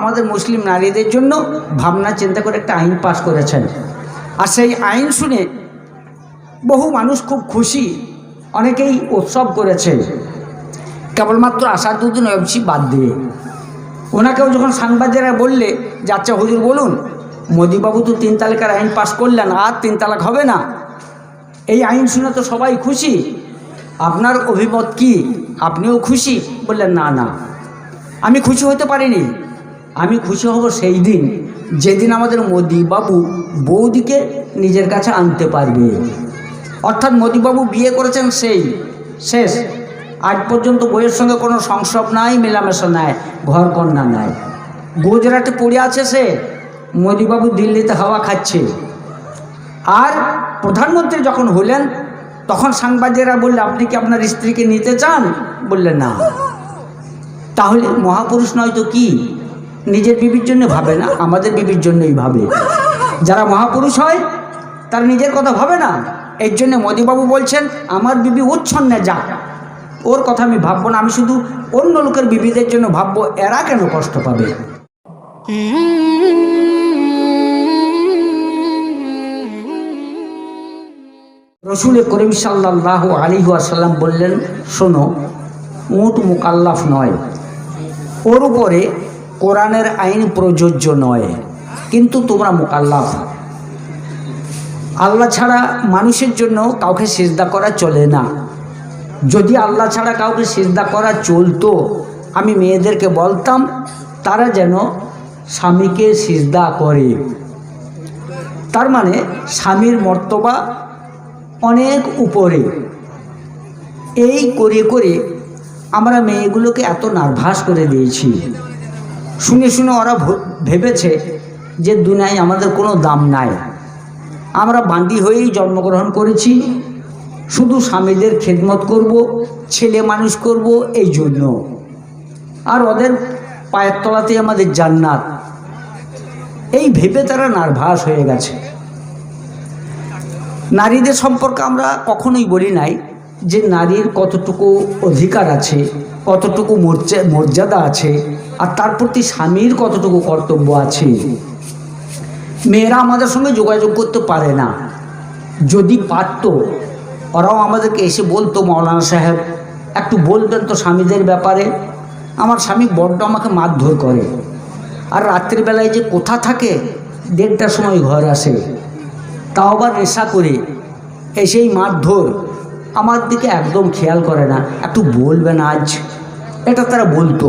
আমাদের মুসলিম নারীদের জন্য ভাবনা চিন্তা করে একটা আইন পাশ করেছেন। আর সেই আইন শুনে বহু মানুষ খুব খুশি, অনেকেই উৎসব করেছে, কেবলমাত্র আসাদুদ্দিন ওয়েসি বাদ দিয়ে। ওনাকেও যখন সাংবাদিকরা বললে যে আচ্ছা হুজুর বলুন, মোদিবাবু তো 3 তালাকের আইন পাশ করলেন, আর 3 তালাক হবে না, এই আইন শুনে তো সবাই খুশি, আপনার অভিমত কি, আপনিও খুশি? বললেন না না, আমি খুশি হতে পারিনি। আমি খুশি হব সেই দিন যেদিন আমাদের মোদিবাবু বৌদিকে নিজের কাছে আনতে পারবে। অর্থাৎ মোদিবাবু বিয়ে করেছেন সেই শেষ, আজ পর্যন্ত বইয়ের সঙ্গে কোনো সংসব নাই, মেলামেশা নাই, ঘর কন্যা নাই, গুজরাটে পড়ে আছে সে, মোদিবাবু দিল্লিতে হাওয়া খাচ্ছে। আর প্রধানমন্ত্রী যখন হলেন তখন সাংবাদিকরা বললে আপনি কি আপনার স্ত্রীকে নিতে চান? বললেন না। তাহলে মহাপুরুষ নয় তো কি? নিজের বিবির জন্য ভাবে না, আমাদের বিবির জন্যই ভাবে। যারা মহাপুরুষ হয় তারা নিজের কথা ভাবে না। এর জন্য মোদিবাবু বলছেন আমার বিবি উচ্ছন্নে যাক, ওর কথা আমি ভাববো না, আমি শুধু অন্য লোকের বিবিদের জন্য ভাববো, এরা কেন কষ্ট পাবে। রসুল করিম সাল্লাল্লাহু আলাইহি ওয়াসাল্লাম বললেন, শোনো, উট মুকাল্লাফ নয়, ওর উপরে কোরআনের আইন প্রযোজ্য নয়, কিন্তু তোমরা মুকাল্লাফ। আল্লাহ ছাড়া মানুষের জন্য কাউকে সিজদা করা চলে না। যদি আল্লাহ ছাড়া কাউকে সিজদা করা চলতো, আমি মেয়েদেরকে বলতাম তারা যেন স্বামীকে সিজদা করে। তার মানে স্বামীর মর্তবা অনেক উপরে। এই করে করে আমরা মেয়েগুলোকে এত নার্ভাস করে দিয়েছি। শুনে শুনে ওরা ভেবেছে যে দুনিয়ায় আমাদের কোনো দাম নাই, আমরা বান্দি হয়েই জন্মগ্রহণ করেছি, শুধু স্বামীদের খেদমত করব, ছেলে মানুষ করব এই জন্য, আর ওদের পায়ের তলাতে আমাদের জান্নাত। এই ভেবে তারা নার্ভাস হয়ে গেছে। নারীদের সম্পর্কে আমরা কখনোই বলি নাই যে নারীর কতটুকু অধিকার আছে, কতটুকু মর্যাদা আছে, আর তার প্রতি স্বামীর কতটুকু কর্তব্য আছে। মেয়েরা আমাদের সঙ্গে যোগাযোগ করতে পারে না, যদি পারত ওরাও আমাদেরকে এসে বলতো, মৌলানা সাহেব একটু বলবেন তো স্বামীদের ব্যাপারে, আমার স্বামী বড্ড আমাকে মারধর করে, আর রাত্রিবেলায় যে কোথা থাকে 1:30টার সময় ঘর আসে, তাও আবার নেশা করে, এসেই মারধর, আমার দিকে একদম খেয়াল করে না, একটু বলবেন আজ, এটা তারা বলতো।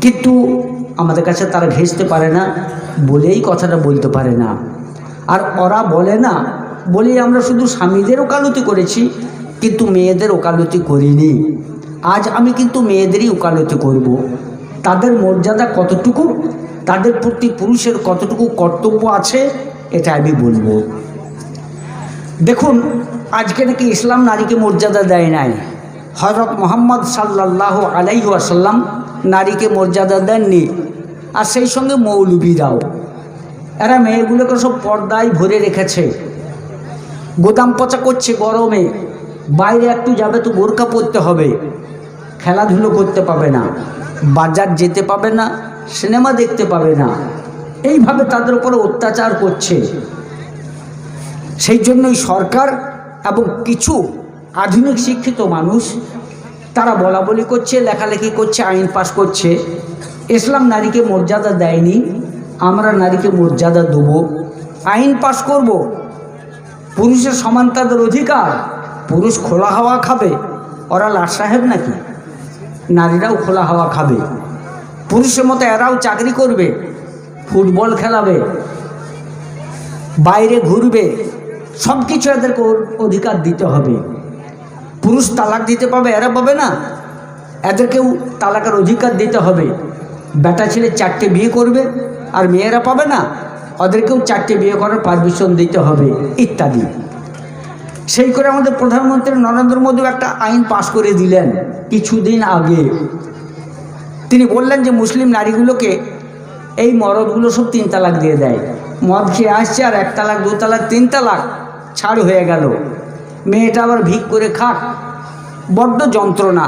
কিন্তু আমাদের কাছে তারা ঘেঁষতে পারে না বলেই কথাটা বলতে পারে না। আর ওরা বলে না বলেই আমরা শুধু স্বামীদের ওকালতি করেছি, কিন্তু মেয়েদের ওকালতি করিনি। আজ আমি কিন্তু মেয়েদেরই ওকালতি করব। তাদের মর্যাদা কতটুকু, তাদের প্রতি পুরুষের কতটুকু কর্তব্য আছে, এটা আমি বলবো। দেখুন, আজকে নাকি ইসলাম নারীকে মর্যাদা দেয় নাই। হযরত মুহাম্মদ সাল্লাল্লাহু আলাইহি ওয়াসাল্লাম নারীকে মর্যাদা দেননি। আর সেই সঙ্গে মৌলবীরাও, এরা মেয়েগুলোকে সব পর্দায় ভরে রেখেছে, গোদাম পচা করছে গরমে, বাইরে একটু যাবে তো বোরকা পরতে হবে, খেলাধুলো করতে পাবে না, বাজার যেতে পাবে না, সিনেমা দেখতে পাবে না, এইভাবে তাদের উপরে অত্যাচার করছে। সেই জন্যই সরকার এবং কিছু আধুনিক শিক্ষিত মানুষ তারা বলা বলি করছে, লেখালেখি করছে, আইন পাস করছে, ইসলাম নারীকে মর্যাদা দেয়নি, আমরা নারীকে মর্যাদা দেব, আইন পাস করব, পুরুষের সমান তাদের অধিকার, পুরুষ খোলা হাওয়া খাবে, ওরা লাট সাহেব নাকি? নারীরাও খোলা হাওয়া খাবে, পুরুষের মতো এরাও চাকরি করবে, ফুটবল খেলাবে, বাইরে ঘুরবে, সব কিছু এদেরকে অধিকার দিতে হবে। পুরুষ তালাক দিতে পাবে, এরা পাবে না, এদেরকেও তালাকের অধিকার দিতে হবে। বেটা ছেলে 4টে বিয়ে করবে আর মেয়েরা পাবে না, ওদেরকেও 4টে বিয়ে করার পারমিশন দিতে হবে, ইত্যাদি। সেই করে আমাদের প্রধানমন্ত্রী নরেন্দ্র মোদী একটা আইন পাশ করে দিলেন কিছুদিন আগে। তিনি বললেন যে মুসলিম নারীগুলোকে এই মরদগুলো সব 3 তালাক দিয়ে দেয়, মদ খেয়ে আসছে আর 1 তালাক 2 তালাক 3 তালাক ছাড় হয়ে গেল, মেয়েটা আবার ভিক করে খাক, বড্ড যন্ত্রণা।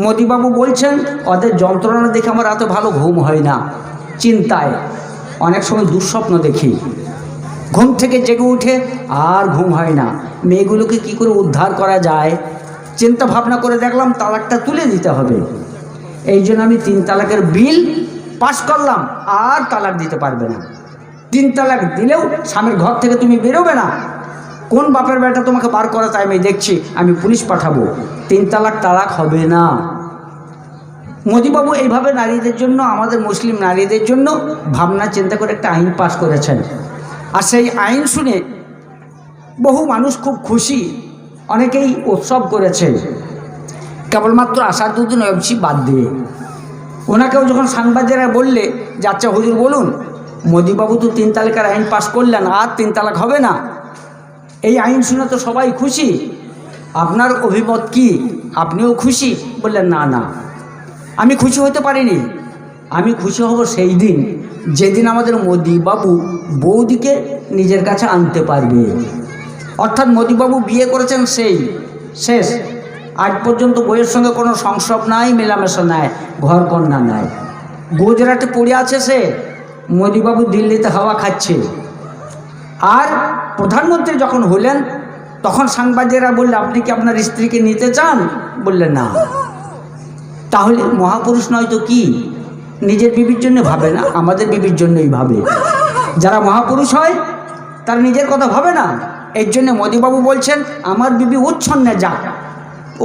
মোদিবাবু বলছেন ওদের যন্ত্রণা দেখে আমার এত ভালো ঘুম হয় না, চিন্তায়, অনেক সময় দুঃস্বপ্ন দেখি, ঘুম থেকে জেগে উঠে আর ঘুম হয় না, মেয়েগুলোকে কি করে উদ্ধার করা যায়, চিন্তা ভাবনা করে দেখলাম তালাকটা তুলে দিতে হবে। এই জন্য আমি 3 তালাকের বিল পাস করলাম, আর তালাক দিতে পারবে না। 3 তালাক দিলেও স্বামীর ঘর থেকে তুমি বেরোবে না। কোন বাপের বেটা তোমাকে বার করা তাই আমি দেখছি, আমি পুলিশ পাঠাবো। 3 তালাক তালাক হবে না। মোদিবাবু এইভাবে নারীদের জন্য, আমাদের মুসলিম নারীদের জন্য ভাবনা চিন্তা করে একটা আইন পাস করেছেন। আর সেই আইন শুনে বহু মানুষ খুব খুশি, অনেকেই উৎসব করেছে, কেবলমাত্র আসাদুদ্দিন ওয়েবসি বাদ দিয়ে। ওনাকেও যখন সাংবাদিকরা বললে যে আচ্ছা হুজুর বলুন, মোদিবাবু তো 3 তালাকের আইন পাস করলেন, আর 3 তালাক হবে না, এই আইন শুনে তো সবাই খুশি, আপনার অভিমত কি, আপনিও খুশি? বললেন না না, আমি খুশি হতে পারিনি। আমি খুশি হব সেই দিন যেদিন আমাদের মোদিবাবু বৌদিকে নিজের কাছে আনতে পারবে। অর্থাৎ মোদিবাবু বিয়ে করেছেন সেই শেষ, আজ পর্যন্ত বইয়ের সঙ্গে কোনো সংসব নাই, মেলামেশা নাই, ঘর কন্যা নাই, গুজরাটে পড়ে আছে সে, মোদিবাবু দিল্লিতে হাওয়া খাচ্ছে। আর প্রধানমন্ত্রী যখন হলেন তখন সাংবাদিকরা বললে আপনি কি আপনার স্ত্রীকে নিতে চান? বললেন না। তাহলে মহাপুরুষ নয় তো কি? নিজের বিবির জন্য ভাবে না, আমাদের বিবির জন্যই ভাবে। যারা মহাপুরুষ হয় তারা নিজের কথা ভাবে না। এর জন্য মোদিবাবু বলছেন আমার বিবি উচ্ছন্নে যাক,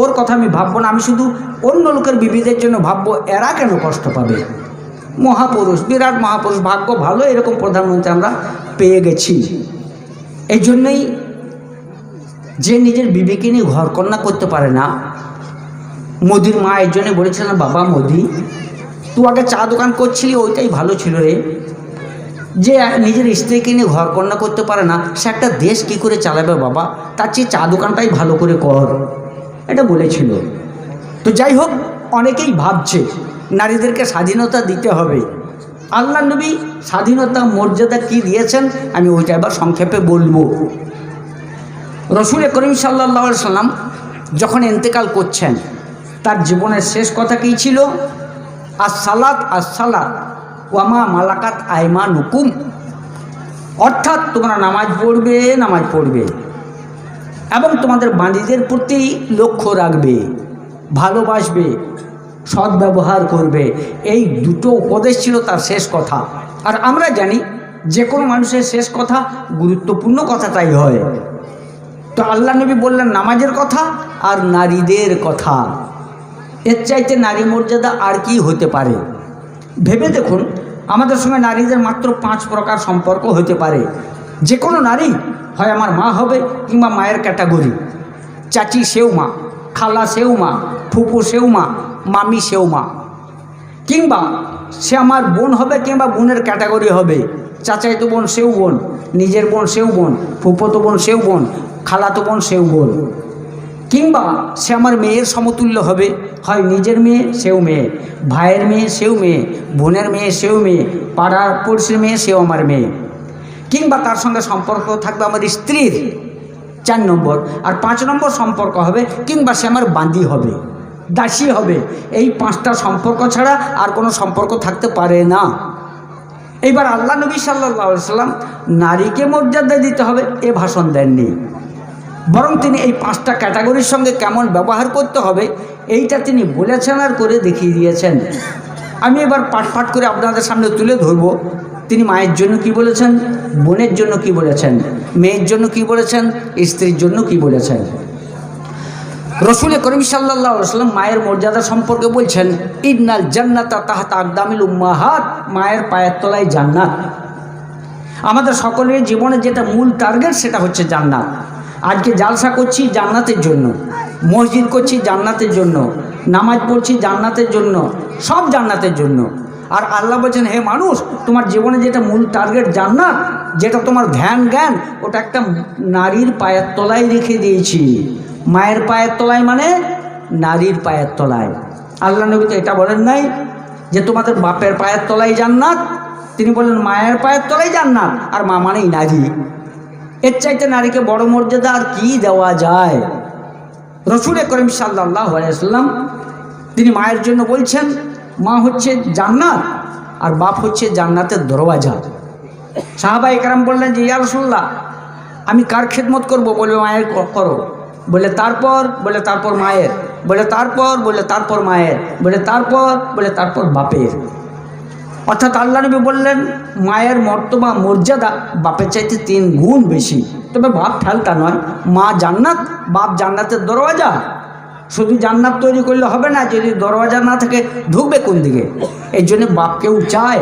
ওর কথা আমি ভাববো না, আমি শুধু অন্য লোকের বিবিদের জন্য ভাববো, এরা কেন কষ্ট পাবে। মহাপুরুষ, বিরাট মহাপুরুষ, ভাগ্য ভালো, এরকম প্রধানমন্ত্রী আমরা পেয়ে গেছি। এই জন্যই যে নিজের বিবিকে নিয়ে ঘরকন্যা করতে পারে না, মোদির মা এর জন্য বলেছিলেন বাবা মোদি, তুই আগে চা দোকান করছিলি, ওইটাই ভালো ছিল রে। যে নিজের স্ত্রীকে নিয়ে ঘরকন্যা করতে পারে না, সে একটা দেশ কি করে চালাবে বাবা, তার চেয়ে চা দোকানটাই ভালো করে কর, এটা বলেছিল। তো যাই হোক, অনেকেই ভাবছে নারীদেরকে স্বাধীনতা দিতে হবে। আল্লাহ নবী স্বাধীনতা মর্যাদা কি দিয়েছেন আমি ওইটা এবার সংক্ষেপে বলবো। রসুল করিম সাল্লাল্লাহু আলাইহি সাল্লাম যখন ইন্তেকাল করছেন, তার জীবনের শেষ কথা কী ছিল? আসসালাত আসসালাত ওয়ামা মালাকাত আইমানুকুম, অর্থাৎ তোমরা নামাজ পড়বে, নামাজ পড়বে এবং তোমাদের বাঁধীদের প্রতি লক্ষ্য রাখবে, ভালোবাসবে, সদ্ব্যবহার করবে। এই দুটো উপদেশ ছিল তার শেষ কথা। আর আমরা জানি যে কোনো মানুষের শেষ কথা গুরুত্বপূর্ণ কথাটাই হয়। তো আল্লাহ নবী বললেন নামাজের কথা আর নারীদের কথা, এর চাইতে নারী মর্যাদা আর কি হতে পারে? ভেবে দেখুন, আমাদের সঙ্গে নারীদের মাত্র 5 প্রকার সম্পর্ক হতে পারে। যে কোনো নারী হয় আমার মা হবে, কিংবা মায়ের ক্যাটাগরি, চাচি সেও মা, খালা সেও মা, ফুপু সেও মা, মামি সেও মা, কিংবা সে আমার বোন হবে, কিংবা বোনের ক্যাটাগরি হবে, চাচাইতো বোন সেও বোন, নিজের বোন সেও বোন, ফুফতো বোন সেও বোন, খালাতো বোন সেও বোন, কিংবা সে আমার মেয়ের সমতুল্য হবে, হয় নিজের মেয়ে সেও মেয়ে, ভাইয়ের মেয়ে সেও মেয়ে, বোনের মেয়ে সেও মেয়ে, পাড়ার পড়শির মেয়ে সেও আমার মেয়ে, কিংবা তার সঙ্গে সম্পর্ক থাকবে আমার স্ত্রীর, 4 নম্বর। আর 5 নম্বর সম্পর্ক হবে কিংবা সে আমার বাঁধি হবে, দাসী হবে। এই 5টা সম্পর্ক ছাড়া আর কোনো সম্পর্ক থাকতে পারে না। এইবার আল্লাহ নবী সাল্লাল্লাহু আলাইহি সাল্লাম নারীকে মর্যাদা দিতে হবে এ ভাষণ দেননি, বরং তিনি এই 5টা ক্যাটাগরির সঙ্গে কেমন ব্যবহার করতে হবে এইটা তিনি বলেছেন আর করে দেখিয়ে দিয়েছেন। আমি এবার পাঠ করে আপনাদের সামনে তুলে ধরব। তিনি মায়ের জন্য কি বলেছেন, বোনের জন্য কি বলেছেন, মেয়ের জন্য কি বলেছেন, স্ত্রীর জন্য কি বলেছেন। রসুল করিম সাল্লাল্লাহু আলাইহি সাল্লাম মায়ের মর্যাদা সম্পর্কে বলছেন, ইন্নাল জান্নাতা তাহতা আকদামিল উম্মাহাত, মায়ের পায়ের তলায় জান্নাত। আমাদের সকলের জীবনে যেটা মূল টার্গেট সেটা হচ্ছে জান্নাত। আজকে জালসা করছি জান্নাতের জন্য, মসজিদ করছি জান্নাতের জন্য, নামাজ পড়ছি জান্নাতের জন্য, সব জান্নাতের জন্য। আর আল্লাহ বলছেন হে মানুষ, তোমার জীবনে যেটা মূল টার্গেট জান্নাত, যেটা তোমার ধ্যান জ্ঞান, ওটা একটা নারীর পায়ের তলায় রেখে দিয়েছি। মায়ের পায়ের তলায় মানে নারীর পায়ের তলায়। আল্লাহ নবী তো এটা বলেন নাই যে তোমাদের বাপের পায়ের তলায় জান্নাত, তিনি বলেন মায়ের পায়ের তলায় জান্নাত, আর মা মানেই নারী। এর চাইতে নারীকে বড় মর্যাদা আর কি দেওয়া যায়? রসুল করিম সাল্লাল্লাহু আলাইহি সাল্লাম তিনি মায়ের জন্য বলছেন মা হচ্ছে জান্নাত, আর বাপ হচ্ছে জান্নাতের দরওয়াজা। সাহাবা একরাম বললেন যে ইয়া রাসূলুল্লাহ, আমি কার খেদমত করব? বলবে মায়ের করো। বলে তারপর মায়ের, বলে তারপর মায়ের, বলে তারপর বাপের। অর্থাৎ আল্লাহ নবী বললেন মায়ের মর্তবা মর্যাদা বাপের চাইতে 3 গুণ বেশি। তবে বাপ ফেলতা নয়, মা জান্নাত, বাপ জান্নাতের দরওয়াজা। শুধু জান্নাত তৈরি করলে হবে না, যদি দরওয়াজা না থাকে ঢুকবে কোন দিকে? এই জন্য বাপকেও চায়,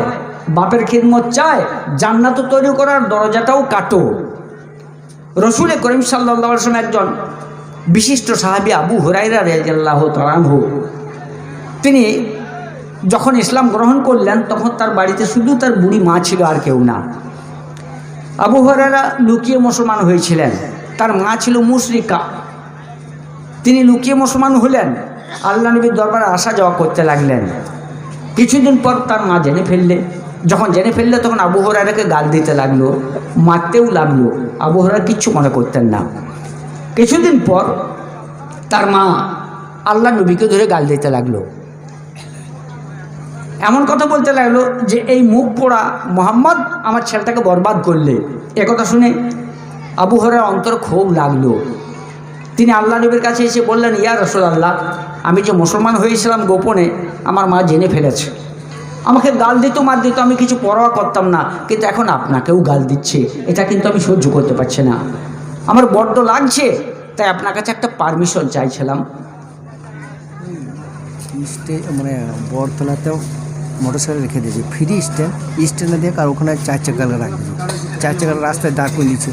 বাপের খিদমত চায়, জান্নাতও তৈরি করার দরজাটাও কাটো। রসুল করিম সাল্লাল্লাহু আলাইহি ওয়াসাল্লাম একজন বিশিষ্ট সাহাবী আবু হুরায়রা রাদিয়াল্লাহু তাআলা আনহু, তিনি যখন ইসলাম গ্রহণ করলেন তখন তার বাড়িতে শুধু তার বুড়ি মা ছিল, আর কেউ না। আবু হুরায়রা লুকিয়ে মুসলমান হয়েছিলেন, তার মা ছিল মুশরিকা। তিনি লুকিয়ে মুসলমান হলেন, আল্লাহ নবীর দরবারে আসা যাওয়া করতে লাগলেন। কিছুদিন পর তার মা জেনে ফেললে, যখন জেনে ফেললে তখন আবু হুরায়রাকে গাল দিতে লাগলো, মারতেও লাগলো। আবু হুরায়রা কিচ্ছু মনে করতেন না। কিছুদিন পর তার মা আল্লাহ নবীকে ধরে গাল দিতে লাগলো, এমন কথা বলতে লাগলো যে এই মুখ পোড়া মোহাম্মদ আমার ছেলেটাকে বরবাদ করলে। একথা শুনে আবু হুরায়রার অন্তর খুব লাগলো। তিনি আল্লাহ নবীর কাছে এসে বললেন, ইয়া রাসূলুল্লাহ, আমি যে মুসলমান হয়েছিলাম গোপনে, আমার মা জেনে ফেলেছে। আমাকে গাল দিত, মার দিত, আমি কিছু পরোয়া করতাম না, কিন্তু এখন আপনাকেও গাল দিচ্ছে, এটা কিন্তু আমি সহ্য করতে পারছি না, আমার বড্ড লাগছে। তাই আপনার কাছে একটা পারমিশন চাইছিলাম। মানে বরতলাতেও মোটরসাইকেল রেখে দিয়েছে, ফ্রি স্ট্যান্ডে দিয়ে, আর ওখানে 4 চাকা রাখবে, 4 চাকার রাস্তায় দাঁড় করে নিচ্ছে।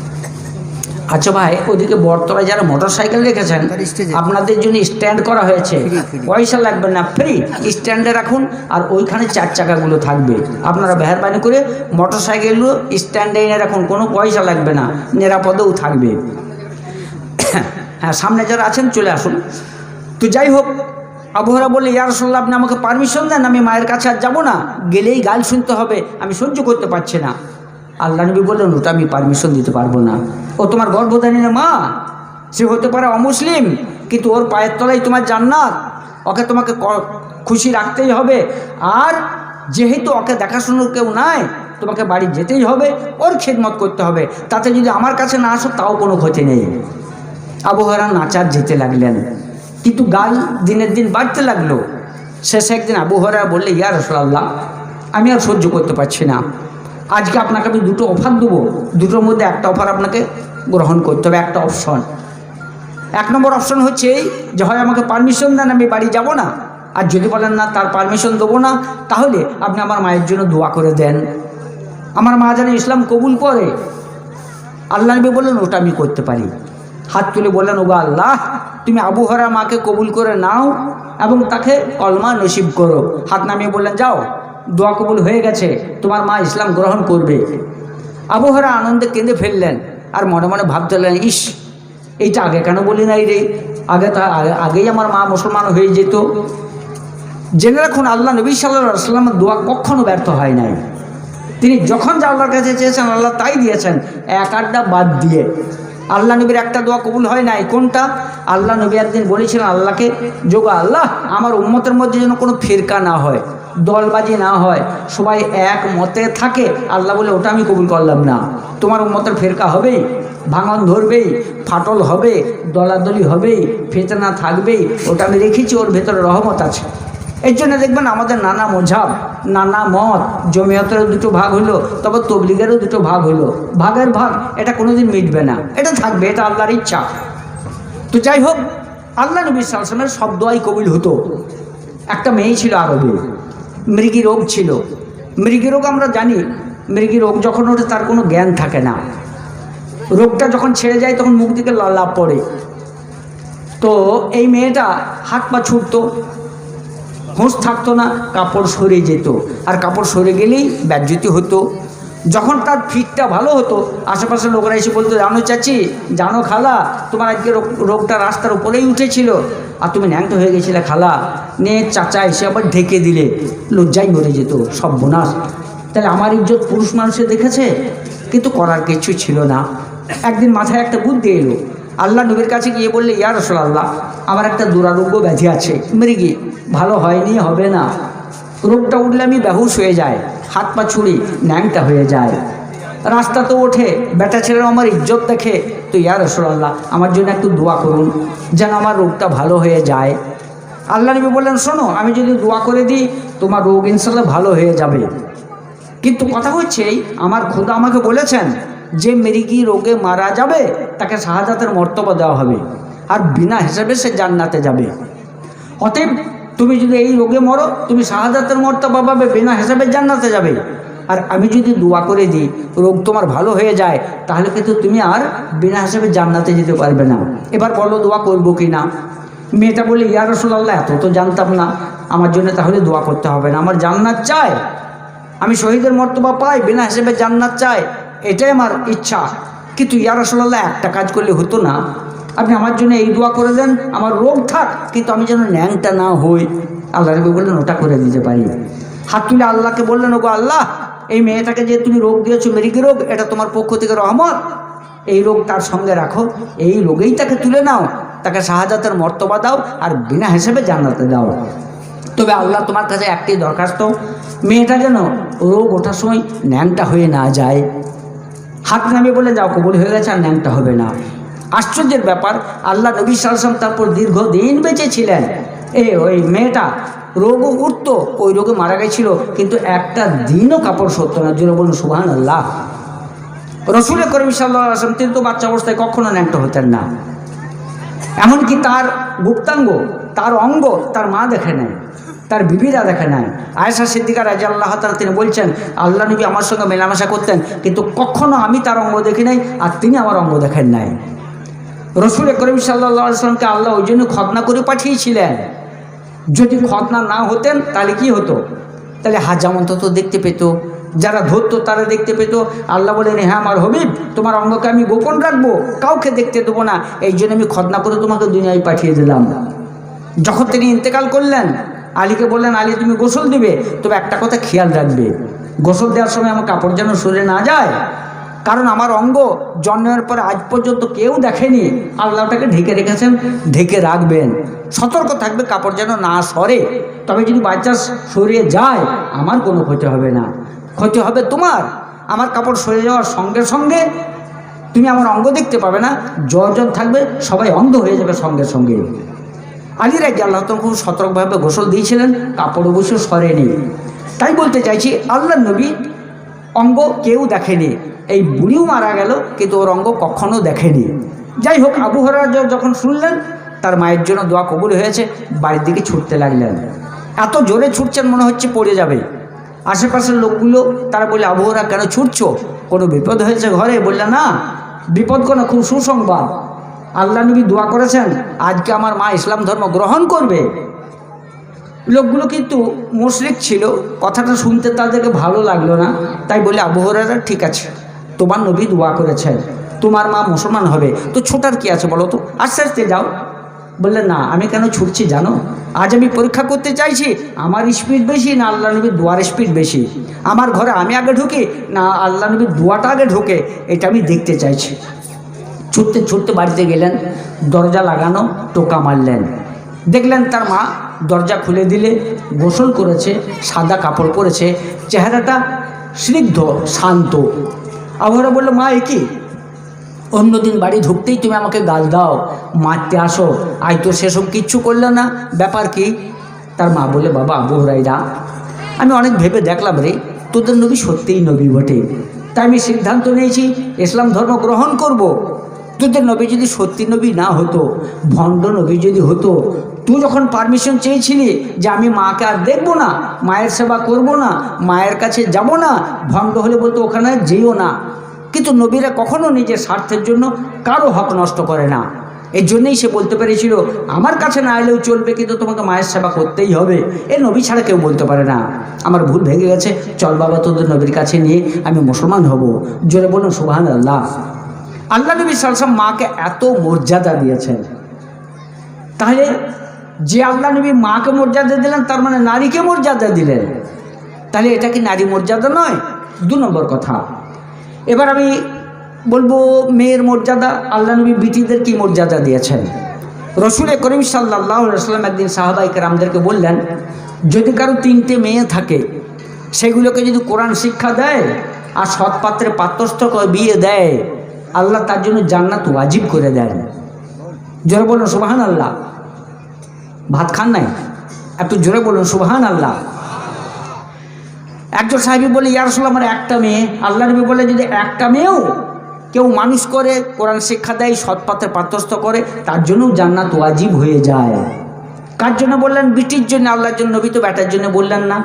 আচ্ছা ভাই, ওদিকে বটতলায় যারা মোটরসাইকেল রেখেছেন আপনাদের জন্য স্ট্যান্ড করা হয়েছে, পয়সা লাগবে না, ফ্রি স্ট্যান্ডে রাখুন, আর ওইখানে 4 চাকাগুলো থাকবে। আপনারা মেহরবানি করে মোটরসাইকেলগুলো স্ট্যান্ডে এনে রাখুন, কোনো পয়সা লাগবে না, নিরাপদেও থাকবে। হ্যাঁ, সামনে যারা আছেন চলে আসুন। তো যাই হোক, আবু হুরায়রা বললে, ইয়া রাসূলুল্লাহ, আপনি আমাকে পারমিশন দেন, আমি মায়ের কাছে আর যাবো না, গেলেই গাল শুনতে হবে, আমি সহ্য করতে পারছি না। আল্লাহ নবী বললেন, ওটা আমি পারমিশন দিতে পারবো না, ও তোমার গর্ভধারিণী মা, সে হতে পারে অমুসলিম, কিন্তু ওর পায়ের তলায় তোমার জান্নাত, ওকে তোমাকে খুশি রাখতেই হবে। আর যেহেতু ওকে দেখাশোনার কেউ নাই, তোমাকে বাড়ি যেতেই হবে, ওর খেদমত করতে হবে, তাতে যদি আমার কাছে না আসো তাও কোনো ক্ষতি নেই। আবু হুরায়রা নাচার যেতে লাগলেন, কিন্তু গাল দিনের দিন বাড়তে লাগলো। শেষে একদিন আবু হুরায়রা বললে, ইয়া রাসূলুল্লাহ, আমি আর সহ্য করতে পারছি না, আজকে আপনাকে আমি 2টো অফার দেবো, 2টোর মধ্যে একটা অফার আপনাকে গ্রহণ করতে হবে, একটা অপশন। 1 নম্বর অপশন হচ্ছে এই যে, হয় আমাকে পারমিশন দেন, আমি বাড়ি যাব না, আর যদি বলেন না তার পারমিশন দেবো না, তাহলে আপনি আমার মায়ের জন্য দোয়া করে দেন, আমার মা যেন ইসলাম কবুল করে। আল্লাহ নবী বললেন, ওটা আমি করতে পারি। হাত তুলে বললেন, ওগো আল্লাহ, তুমি আবু হুরায়রা মাকে কবুল করে নাও এবং তাকে কলমা নসিব করো। হাত নামিয়ে বললেন, যাও, দোয়া কবুল হয়ে গেছে, তোমার মা ইসলাম গ্রহণ করবে। আবু হুরায়রা আনন্দে কেঁদে ফেললেন, আর মনে মনে ভাবতেলেন, ইস, এইটা আগে কেন বলি নাই রে, আগেই আমার মা মুসলমান হয়ে যেত। জেনে রাখুন, আল্লাহ নবী সাল্লাল্লাহু আলাইহি ওয়াসাল্লামের দোয়া কখনো ব্যর্থ হয় নাই। তিনি যখন যা আল্লাহর কাছে চেয়েছেন, আল্লাহ তাই দিয়েছেন, 1 আড্ডা বাদ দিয়ে। আল্লাহ নবীর একটা দোয়া কবুল হয় নাই, কোনটা? আল্লাহ নবী একদিন বলেছিলেন আল্লাহকে, যোগা আল্লাহ, আমার উম্মতের মধ্যে যেন কোনো ফিরকা না হয়, দলবাজি না হয়, সবাই এক মতে থাকে। আল্লাহ বলে, ওটা আমি কবুল করলাম না, তোমার উম্মতের ফিরকা হবেই, ভাঙন ধরবেই, ফাটল হবে, দলাদলি হবেই, ফিতনা থাকবেই, ওটা আমি রেখেছি, ওর ভেতরে রহমত আছে। এর জন্য দেখবেন আমাদের নানা মজাব, নানা মত, জমিয়তেরও 2টো ভাগ হলো, তবে তবলিগেরও 2টো ভাগ হলো, ভাগের ভাগ, এটা কোনোদিন মিটবে না, এটা থাকবে, এটা আল্লাহর ইচ্ছা। তো যাই হোক, আল্লাহ নবী সাল্লাল্লাহু আলাইহি ওয়াসাল্লামের সব দোয়াই কবুল হতো। একটা মেয়ে ছিল আরবে, মৃগী রোগ ছিল। মৃগী রোগ আমরা জানি, মৃগী রোগ যখন ওঠে তার কোনো জ্ঞান থাকে না, রোগটা যখন ছেড়ে যায় তখন মুখ দিকে লাভ পড়ে। তো এই মেয়েটা হাত পা ছুটতো, হুঁশ থাকতো না, কাপড় সরে যেত, আর কাপড় সরে গেলেই ব্যাজ্যতি হতো। যখন তার ফিটটা ভালো হতো, আশেপাশের লোকরা এসে বলতো, জানো চাচি, জানো খালা, তোমার আজকে রোগটা রাস্তার উপরেই উঠেছিল, আর তুমি ন্যাংটো হয়ে গেছিলে খালা। নিয়ে চাচা এসে আবার ঢেকে দিলে, লজ্জায় মরে যেত, সব বোনাস। তাহলে আমার ইজ্জত পুরুষ মানুষে দেখেছে, কিন্তু করার কিছু ছিল না। একদিন মাথায় একটা বুদ্ধি এলো, আল্লাহ নবীর কাছে গিয়ে বললে, ইয়া রাসূলুল্লাহ, আমার একটা দুরারোগ্য ব্যাধি আছে, মৃগী, ভালো হয়নি, হবে না, রোগটা উঠলে আমি বেহুশ হয়ে যায়, হাত পা ছুড়ি, ন্যাংটা হয়ে যায়। রাস্তা তো ওঠে, বেটা ছেলেরা আমার ইজ্জত দেখে, তো ইয়া রাসূলুল্লাহ আমার জন্য একটু দোয়া করুন যেন আমার রোগটা ভালো হয়ে যায়। আল্লাহ নবী বললেন, শোনো, আমি যদি দোয়া করে দিই তোমার রোগ ইনশাল্লাহ ভালো হয়ে যাবে, কিন্তু কথা হচ্ছে আমার খোদা আমাকে বলেছেন যে মৃগী রোগে মারা যাবে তাকে শাহাদাতের মর্তবা দেওয়া হবে, আর বিনা হিসাবে সে জান্নাতে যাবে। অতএব তুমি যদি এই রোগে মরো তুমি শাহাদাতের মর্তবা পাবে, বিনা হিসাবে জান্নাতে যাবে। আর আমি যদি দোয়া করে দিই রোগ তোমার ভালো হয়ে যায়, তাহলে কিন্তু তুমি আর বিনা হিসাবে জান্নাতে যেতে পারবে না। এবার বলো দোয়া করবো কি না? মেয়েটা বলে, ইয়া রাসূলুল্লাহ এত তো জানতাম না, আমার জন্য তাহলে দোয়া করতে হবে না, আমার জান্নাত চাই, আমি শহীদের মর্তবা পাই, বিনা হিসেবে জান্নাত চাই, এটাই আমার ইচ্ছা। কিন্তু ইয়া রাসূলুল্লাহ একটা কাজ করলে হতো না? আপনি আমার জন্য এই দোয়া করে দেন, আমার রোগ থাক কিন্তু আমি যেন ন্যাংটা না হই। আল্লাহ নবী বললেন, ওটা করে দিতে পারি। হাত তুলে আল্লাহকে বললেন, ওগো আল্লাহ, এই মেয়েটাকে যে তুমি রোগ দিয়েছো মৃগী রোগ, এটা তোমার পক্ষ থেকে রহমত, এই রোগ তার সঙ্গে রাখো, এই রোগেই তাকে তুলে নাও, তাকে শাহাদাতের মর্তবা দাও আর বিনা হিসেবে জান্নাতে দাও। তবে আল্লাহ তোমার কাছে একটি দরখাস্ত, মেয়েটা যেন রোগ ওঠার সময় ন্যাংটা হয়ে না যায়। হাত নামিয়ে বলে, যাও, কবুল হয়ে গেছে, আর ন্যাংটা হবে না। আশ্চর্যের ব্যাপার, আল্লাহ নবী সাল্লাল্লাহু আলাইহি ওয়াসাল্লাম তারপর দীর্ঘদিন বেঁচে ছিলেন। ওই মেয়েটা রোগও উঠতো, ওই রোগে মারা গেছিল, কিন্তু একটা দিনও কাপড় সরতো না। জোরে বলুন সুবহানাল্লাহ। রাসূল করিম সাল্লাল্লাহু আলাইহি ওয়াসাল্লাম তিনি তো বাচ্চা অবস্থায় কখনো ন্যাংটা হতেন না। এমনকি তার গুপ্তাঙ্গ, তার অঙ্গ তার মা দেখে নেয়, তার বিবিরা দেখে নেয়। আয়েশা সিদ্দিকা রাদিয়াল্লাহু তাআলা তিনি বলছেন, আল্লাহ নবী আমার সঙ্গে মেলামেশা করতেন, কিন্তু কখনো আমি তার অঙ্গ দেখি নাই আর তিনি আমার অঙ্গ দেখেন নাই। রাসূল করিম সাল্লাল্লাহু আলাইহি ওয়াসাল্লামকে আল্লাহ ওই জন্য খতনা করে পাঠিয়েছিলেন। যদি খতনা না হতেন তাহলে কি হতো? তাহলে হাজামন্ত তো দেখতে পেত, যারা ধরতো তারা দেখতে পেত। আল্লাহ বলেন, হ্যাঁ আমার হবিব, তোমার অঙ্গকে আমি গোপন রাখবো, কাউকে দেখতে দেবো না, এই জন্য আমি খতনা করে তোমাকে দুনিয়ায় পাঠিয়ে দিলাম। যখন তিনি ইন্তেকাল করলেন, আলীকে বললেন, আলী তুমি গোসল দিবে, তবে একটা কথা খেয়াল রাখবে, গোসল দেওয়ার সময় আমার কাপড় যেন সরে না যায়, কারণ আমার অঙ্গ জন্মের পরে আজ পর্যন্ত কেউ দেখেনি, আল্লাহ ওটাকে ঢেকে রেখেছেন, ঢেকে রাখবেন, সতর্ক থাকবে কাপড় যেন না সরে। তবে যদি বাচ্চা সরিয়ে যায় আমার কোনো ক্ষতি হবে না, ক্ষতি হবে তোমার। আমার কাপড় সরে যাওয়ার সঙ্গে সঙ্গে তুমি আমার অঙ্গ দেখতে পাবে না, জ্বর থাকবে, সবাই অন্ধ হয়ে যাবে সঙ্গে সঙ্গে। আলী রাদিয়াল্লাহু তাআলা খুব সতর্কভাবে গোসল দিয়েছিলেন, কাপড় অবশ্য সরেনি। তাই বলতে চাইছি, আল্লাহ নবী অঙ্গ কেউ দেখেনি, এই বুড়িও মারা গেল কিন্তু ওর অঙ্গ কখনো দেখেনি। যাই হোক, আবু হুরায়রা যখন শুনলেন তার মায়ের জন্য দোয়া কবুল হয়েছে, বাড়ির দিকে ছুটতে লাগলেন। এত জোরে ছুটছেন মনে হচ্ছে পড়ে যাবে। আশেপাশের লোকগুলো তারা বলে, আবু হুরায়রা কেন ছুটছো, কোনো বিপদ হয়েছে ঘরে? বললে, না বিপদ কোনো, খুব সুসংবাদ, আল্লাহ নবী দোয়া করেছেন আজকে আমার মা ইসলাম ধর্ম গ্রহণ করবে। লোকগুলো কিন্তু মুশরিক ছিল, কথাটা শুনতে তাদেরকে ভালো লাগলো না। তাই বলে, আবু হুরায়রা ঠিক আছে, তোমার নবী দোয়া করেছেন তোমার মা মুসলমান হবে, তো ছোটার কি আছে বলো তো, আস্তে আস্তে যাও। বললেন, না আমি কেন ছুটছি জানো, আজ আমি পরীক্ষা করতে চাইছি আমার স্পিড বেশি না আল্লাহ নবীর দোয়ার স্পিড বেশি, আমার ঘরে আমি আগে ঢুকি না আল্লাহ নবীর দোয়াটা আগে ঢুকে, এটা আমি দেখতে চাইছি। ছুটতে ছুটতে বাড়িতে গেলেন, দরজা লাগানো, টোকা মারলেন, দেখলেন তার মা দরজা খুলে দিলে, গোসল করেছে, সাদা কাপড় পরেছে, চেহারাটা স্নিগ্ধ শান্ত। আবু হুরায়রা বলল, মা এ কি, অন্যদিন বাড়ি ঢুকতেই তুমি আমাকে গাল দাও, মারতে আসো, আজ তো সেসব কিচ্ছু করলে না, ব্যাপার কি? তার মা বলে, বাবা আবু হুরায়রা, আমি অনেক ভেবে দেখলাম রে, তোদের নবী সত্যিই নবী বটে, তাই আমি সিদ্ধান্ত নিয়েছি ইসলাম ধর্ম গ্রহণ করব। তোদের নবী যদি সত্যি নবী না হতো, ভণ্ড নবী যদি হতো, তুই যখন পারমিশন চেয়েছিলি যে আমি মাকে আর দেখবো না, মায়ের সেবা করব না, মায়ের কাছে যাব না, ভণ্ড হলে বলতো ওখানে যেও না। কিন্তু নবীরা কখনো নিজের স্বার্থের জন্য কারো হক নষ্ট করে না, এই জন্যই সে বলতে পেরেছিল আমার কাছে না এলেও চলবে, কিন্তু তোমাকে মায়ের সেবা করতেই হবে, এ নবী ছাড়া কেউ বলতে পারে না। আমার ভুল ভেঙে গেছে, চল বাবা তোদের নবীর কাছে নিয়ে আমি মুসলমান হব। জোরে বলুন সুবহানাল্লাহ। আল্লাহ নবী সাল্লাল্লাহু আলাইহি ওয়াসাল্লাম মাকে এত মর্যাদা দিয়েছেন, তাহলে যে আল্লাহ নবী মাকে মর্যাদা দিলেন তার মানে নারীকে মর্যাদা দিলেন, তাহলে এটা কি নারী মর্যাদা নয়? 2 নম্বর কথা। এবার আমি বলবো মেয়ের মর্যাদা, আল্লাহ নবী বিটিদের কি মর্যাদা দিয়েছেন। রাসূল করিম সাল্লাল্লাহু আলাইহি ওয়াসাল্লাম একদিন সাহাবায়ে কেরামদেরকে বললেন, যদি কারো 3টে মেয়ে থাকে, সেগুলোকে যদি কোরআন শিক্ষা দেয় আর সৎ পাত্রে পাত্রস্থ করে বিয়ে দেয়, আল্লাহ তার জন্য জান্নাত ওয়াজিব করে দেন। জোরে বলুন সুবহানাল্লাহ। ভাত খান নাই? একটু জোরে বলুন সুবহানাল্লাহ। একজন সাহাবী বলে, ইয়া রাসূলুল্লাহ, আমার একটা মেয়ে। আল্লাহ নবী বলে, যদি একটা মেয়েও কেউ মানুষ করে, কোরআন শিক্ষা দেয়, সৎ পাত্রে পাত্রস্থ করে, তার জন্যও জান্নাত ওয়াজিব হয়ে যায়। কার জন্য বললেন? বিটির জন্য। আল্লাহর জন্য। নবী তো বেটার জন্য বললেন না।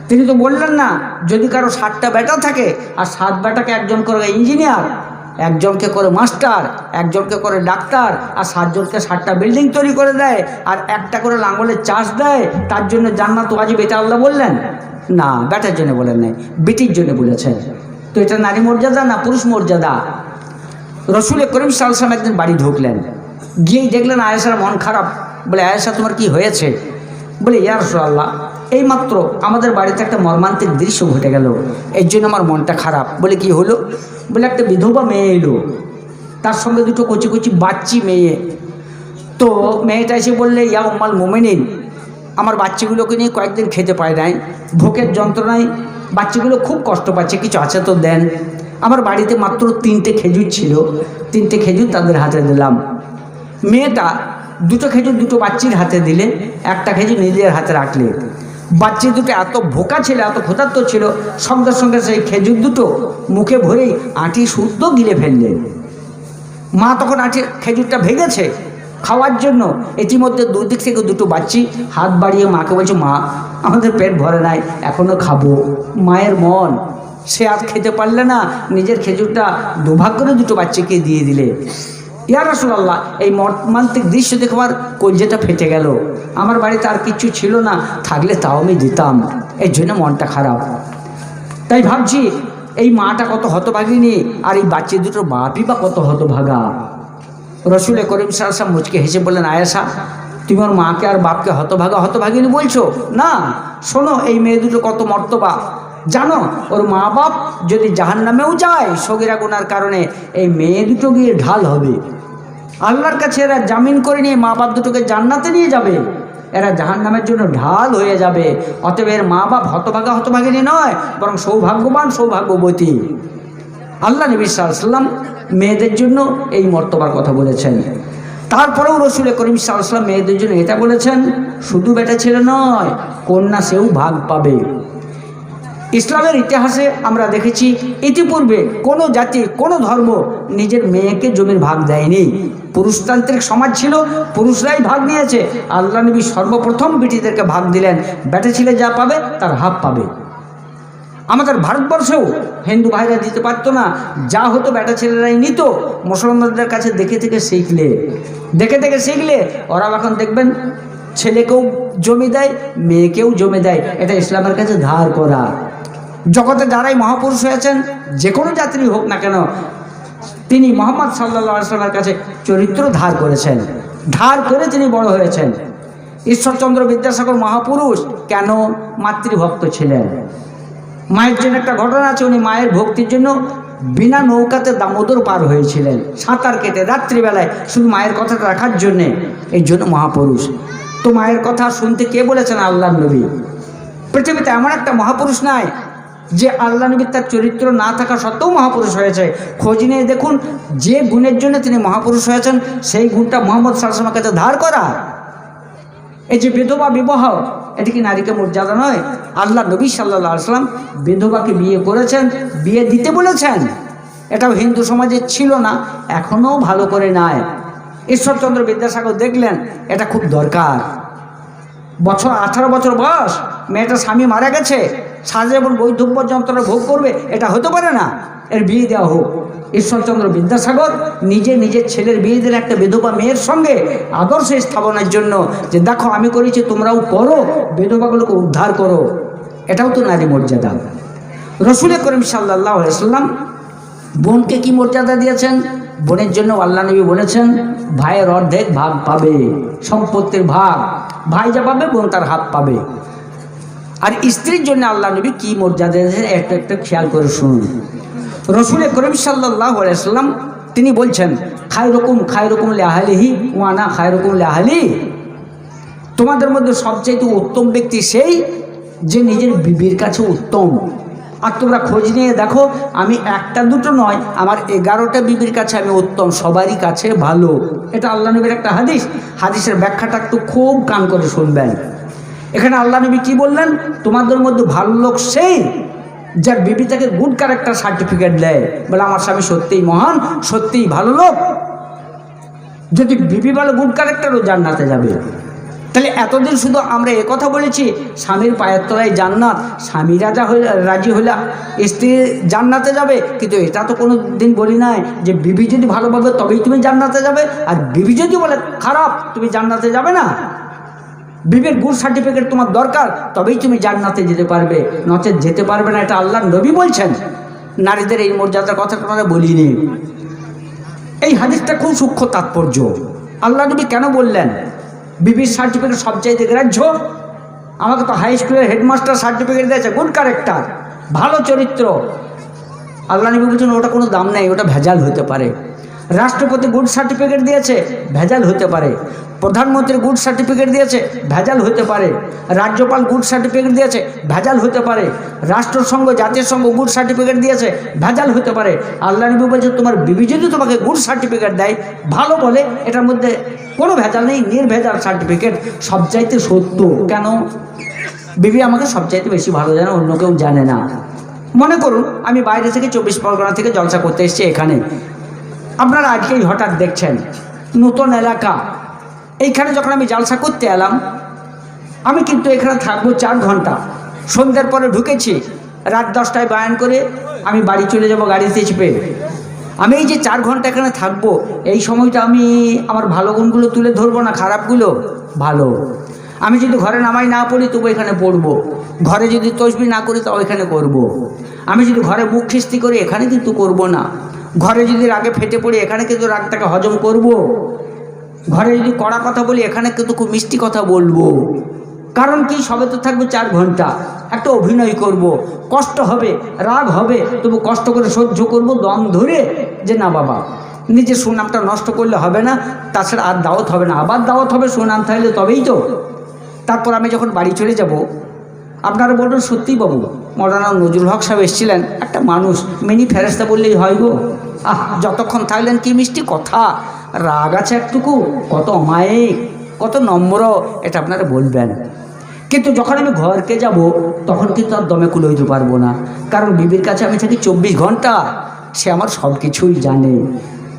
তিনি তো বললেন না যদি কারো 7টা বেটা থাকে আর 7 বেটাকে একজন করে ইঞ্জিনিয়ার, একজনকে করে মাস্টার, একজনকে করে ডাক্তার, আর 7 জনকে 7টা বিল্ডিং তৈরি করে দেয়, আর একটা করে লাঙ্গলের চাষ দেয়, তার জন্য জান্নাত ওয়াজিব, এটা আল্লাহ বললেন না। বেটার জন্য বলেন নাই, বিটির জন্য বলেছেন। তো এটা নারী মর্যাদা না পুরুষ মর্যাদা? রসুল করিম সাল্লাল্লাহু আলাইহি ওয়াসাল্লাম একদিন বাড়ি ঢুকলেন, গিয়েই দেখলেন আয়েশার মন খারাপ। বলে, আয়েশা তোমার কি হয়েছে? বলে, ইয়া রাসূলুল্লাহ, এইমাত্র আমাদের বাড়িতে একটা মর্মান্তিক দৃশ্য ঘটে গেল, এর জন্য আমার মনটা খারাপ। বলে, কি হলো? বলে, একটা বিধবা মেয়ে এলো, তার সঙ্গে 2টো কচি কচি বাচ্চি মেয়ে। তো মেয়েটা এসে বললে, ইয়া উম্মাল মুমিনিন, আমার বাচ্চাগুলোকে নিয়ে কয়েকদিন খেতে পায় নাই, ভোকের যন্ত্রণায় বাচ্চাগুলো খুব কষ্ট পাচ্ছে, কিছু আছে তো দেন। আমার বাড়িতে মাত্র 3টে খেজুর ছিল, 3টে খেজুর তাদের হাতে দিলাম। মেয়েটা 2টো খেজুর 2টো বাচ্চির হাতে দিলে, একটা খেজুর নিজের হাতে রাখলে। বাচ্চা 2টো এত ভোকা ছিল, এত ক্ষুধার্ত ছিল, সঙ্গে সঙ্গে সেই খেজুর 2টো মুখে ভরেই আঁটি শুদ্ধ গিলে ফেললেন। মা তখন খেজুরটা ভেঙেছে খাওয়ার জন্য। ইতিমধ্যে 2 দিক থেকে 2টো বাচ্চি হাত বাড়িয়ে মাকে বলছে, মা আমাদের পেট ভরে নাই, এখনও খাবো। মায়ের মন, সে আর খেতে পারলে না, নিজের খেজুরটা দুভাগ করে 2টো বাচ্চাকে দিয়ে দিলে। ইয়া রাসূলুল্লাহ, এই মর্মান্তিক দৃশ্য দেখবার কলজেটা ফেটে গেল। আমার বাড়িতে আর কিচ্ছু ছিল না, থাকলে তাও আমি দিতাম, এর জন্য মনটা খারাপ। তাই ভাবছি এই মাটা কত হতভাগিনী, আর এই বাচ্চা 2টোর বাপই বা কত হতভাগা। রসুল করিম সাল্লাল্লাহু আলাইহি ওয়াসাল্লাম মুচকে হেসে বললেন, আয়েশা, তুমি ওর মাকে আর বাপকে হতভাগা হতভাগিনী বলছো? না, শোনো এই মেয়ে 2টো কত মর্তবা জানো? ওর মা বাপ যদি জাহান্নামেও যায় সগীরা গুনার কারণে, এই মেয়ে 2টো গিয়ে ঢাল হবে আল্লাহর কাছে। এরা জামিন করে নিয়ে মা বাপ 2টোকে জান্নাতে নিয়ে যাবে, এরা জাহান্নামের জন্য ঢাল হয়ে যাবে। অতএব এর মা বাপ হতভাগা হতভাগিনী নয়, বরং সৌভাগ্যবান সৌভাগ্যবতী। আল্লাহ নবী সাল্লাল্লাহু আলাইহি ওয়াসাল্লাম মেয়েদের জন্য এই মর্তবার কথা বলেছেন। তারপরেও রসুল করিম সাল্লাল্লাহু আলাইহি ওয়াসাল্লাম মেয়েদের জন্য এটা বলেছেন, শুধু বেটা ছেলে নয়, কন্যা সেও ভাগ পাবে। ইসলামের ইতিহাসে আমরা দেখেছি, ইতিপূর্বে কোনো জাতি, কোনো ধর্ম নিজের মেয়েকে জমির ভাগ দেয়নি। পুরুষতান্ত্রিক সমাজ ছিল, পুরুষরাই ভাগ নিয়েছে। আল্লাহ নবী সর্বপ্রথম বিটিদেরকে ভাগ দিলেন, বেটা ছেলে যা পাবে তার হাফ পাবে। আমাদের ভারতবর্ষেও হিন্দু ভাইরা দিতে পারতো না, যা হতো বেটা ছেলেরাই নিত। মুসলমানদের কাছে দেখে দেখে শিখলে ওরা এখন দেখবেন ছেলেকেও জমি দেয়, মেয়েকেও জমি দেয়। এটা ইসলামের কাছে ধার করা। জগতে যারাই মহাপুরুষ হয়েছেন, যে কোনো জাতিরই হোক না কেন, তিনি মুহাম্মদ সাল্লাল্লাহু আলাইহি ওয়াসাল্লামের কাছে চরিত্র ধার করেছেন, ধার করে তিনি বড় হয়েছেন। ঈশ্বরচন্দ্র বিদ্যাসাগর মহাপুরুষ কেন? মাতৃভক্ত ছিলেন। মায়ের জন্য একটা ঘটনা আছে, উনি মায়ের ভক্তির জন্য বিনা নৌকাতে দামোদর পার হয়েছিলেন, সাঁতার কেটে রাত্রিবেলায়, শুধু মায়ের কথাটা রাখার জন্যে। এই জন্য মহাপুরুষ। তো মায়ের কথা শুনতে কে বলেছেন? আল্লাহর নবী। পৃথিবীতে এমন একটা মহাপুরুষ নাই যে আল্লাহ নবী তার চরিত্র না থাকা সত্ত্বেও মহাপুরুষ হয়েছে। খোঁজ নিয়ে দেখুন, যে গুণের জন্য তিনি মহাপুরুষ হয়েছেন, সেই গুণটা মুহাম্মদ সাল্লাল্লাহু আলাইহি ওয়াসাল্লামের কাছে ধার করা। এই যে বিধবা বিবাহ, এটি কি নারীকে মর্যাদা নয়? আল্লাহ নবী সাল্লাল্লাহু আলাইহি ওয়াসাল্লাম বিধবাকে বিয়ে করেছেন, বিয়ে দিতে বলেছেন। এটাও হিন্দু সমাজে ছিল না, এখনও ভালো করে নাই। ঈশ্বরচন্দ্র বিদ্যাসাগর দেখলেন এটা খুব দরকার। 18 বছর বয়স, মেয়েটা স্বামী মারা গেছে, সারা জীবন বৈধব্য যন্ত্রণা ভোগ করবে, এটা হতে পারে না, এর বিয়ে দেওয়া হোক। ঈশ্বরচন্দ্র বিদ্যাসাগর নিজের ছেলের বিয়ে দিলেন একটা বিধবা মেয়ের সঙ্গে, আদর্শ স্থাপনের জন্য, যে দেখো আমি করেছি, তোমরাও করো, বিধবাগুলোকে উদ্ধার করো। এটাও তো নারী মর্যাদা। রসুল করিম সাল্লাল্লাহু আলাইহি ওয়াসাল্লাম বোনকে কি মর্যাদা দিয়েছেন? বোনের জন্য আল্লাহ নবী বলেছেন, ভাইয়ের অর্ধেক ভাগ পাবে, সম্পত্তির ভাগ। ভাই যা পাবে, বোন তার হাত পাবে। আর স্ত্রীর জন্য আল্লাহ নবী কি মর্যাদা দিয়েছেন, একটা খেয়াল করে শুনুন। রসুল করিম সাল্লাল্লাহু আলাইহি ওয়াসাল্লাম তিনি বলছেন, খায়রুকুম লিআহলিহি ওয়া আনা খায়রুকুম লিআহলি। তোমাদের মধ্যে সবচাইতে উত্তম ব্যক্তি সেই যে নিজের বিবির কাছে উত্তম। আর তোমরা খোঁজ নিয়ে দেখো, আমি একটা দুটো নয়, আমার 11টা বিবির কাছে আমি উত্তম, সবারই কাছে ভালো। এটা আল্লাহ নবীর একটা হাদিস। হাদিসের ব্যাখ্যাটা একটু খুব কান করে শুনবেন। এখানে আল্লাহ নবী কি বললেন? তোমাদের মধ্যে ভালো লোক সেই যার বিবি তাকে গুড ক্যারেক্টার সার্টিফিকেট দেয়, বলে আমার স্বামী সত্যিই মহান, সত্যিই ভালো লোক। যদি বিবি ভালো, গুড ক্যারেক্টারও জান্নাতে যাবে। তাহলে এতদিন শুধু আমরা কথা বলেছি স্বামীর পায়ের তলায় জান্নাত, স্বামী রাজি হলে স্ত্রী জান্নাতে যাবে, কিন্তু এটা তো কোনো দিন বলি নাই যে বিবি যদি ভালো বলবে তবেই তুমি জান্নাতে যাবে, আর বিবি যদি বলে খারাপ তুমি জান্নাতে যাবে না। বিবির গুড সার্টিফিকেট তোমার দরকার, তবেই তুমি জান্নাতে যেতে পারবে, নচেত যেতে পারবে না। এটা আল্লাহর নবী বলছেন। নারীদের এই মর্যাদার কথা আপনারা বলিনি। এই হাদিসটা খুব সূক্ষ্ম তাৎপর্য। আল্লাহ নবী কেন বললেন বিবির সার্টিফিকেট সবচাইতে গ্রাহ্য? আমাকে তো হাই স্কুলের হেডমাস্টার সার্টিফিকেট দিয়েছে, গুড ক্যারেক্টার, ভালো চরিত্র। আল্লাহ নবী বলছেন ওটা কোনো দাম নেই, ওটা ভেজাল হতে পারে। রাষ্ট্রপতি গুড সার্টিফিকেট দিয়েছে, ভেজাল হতে পারে। প্রধানমন্ত্রী গুড সার্টিফিকেট দিয়েছে, ভেজাল হতে পারে। রাজ্যপাল গুড সার্টিফিকেট দিয়েছে, ভেজাল হতে পারে। রাষ্ট্রসংঘ, জাতিসংঘ গুড সার্টিফিকেট দিয়েছে, ভেজাল হতে পারে। আল্লাহ নবী বলছে তোমার বিবি যদি তোমাকে গুড সার্টিফিকেট দেয়, ভালো বলে, এটার মধ্যে কোনো ভেজাল নেই, নির্ভেজাল সার্টিফিকেট, সবচাইতে সত্য। কেন? বিবি আমাকে সবচাইতে বেশি ভালো জানে, অন্য কেউ জানে না। মনে করুন আমি বাইরে থেকে 24 পরগনা থেকে জলসা করতে এসেছি এখানে, আপনারা আজকেই হঠাৎ দেখছেন নতুন এলাকা। এইখানে যখন আমি জলসা করতে এলাম, আমি কিন্তু এখানে থাকবো 4 ঘন্টা। সন্ধ্যার পরে ঢুকেছি, রাত 10টায় বয়ান করে আমি বাড়ি চলে যাব গাড়িতে চেপে। আমি এই যে 4 ঘন্টা এখানে থাকবো, এই সময়টা আমি আমার ভালো গুণগুলো তুলে ধরবো না খারাপগুলো? ভালো। আমি যদি ঘরে নামাই না পড়ি তবু এখানে পড়বো, ঘরে যদি তসবিহ না করি তাও এখানে করব। আমি যদি ঘরে মুখ খিস্তি করি এখানে কিন্তু করব না। ঘরে যদি রাগে ফেটে পড়ি এখানে কিন্তু রাগটাকে হজম করব। ঘরে যদি কড়া কথা বলি এখানে কিন্তু খুব মিষ্টি কথা বলবো। কারণ কি, সবে তো থাকবো 4 ঘন্টা, একটা অভিনয় করব, কষ্ট হবে, রাগ হবে, তবু কষ্ট করে সহ্য করব, দম ধরে, যে না বাবা নিজের সুনামটা নষ্ট করলে হবে না, তাছাড়া আর দাওয়াত হবে না। আবার দাওয়াত হবে, সুনাম থাকলে তবেই তো। তারপর আমি যখন বাড়ি চলে যাব, আপনারা বলবেন সত্যিই বাবু মৌলানা নজরুল হক সাহেব এসেছিলেন, একটা মানুষ, মিনি ফেরেস্তা বললেই হয় গো। যতক্ষণ থাকলেন কি মিষ্টি কথা, রাগ আছে একটুকু, কত অমায়িক, কত নম্র, এটা আপনারা বলবেন। কিন্তু যখন আমি ঘরকে যাব তখন কিন্তু আর দমে কুলে হইতে পারবো না, কারণ বিবির কাছে আমি থাকি 24 ঘন্টা, সে আমার সব কিছুই জানে।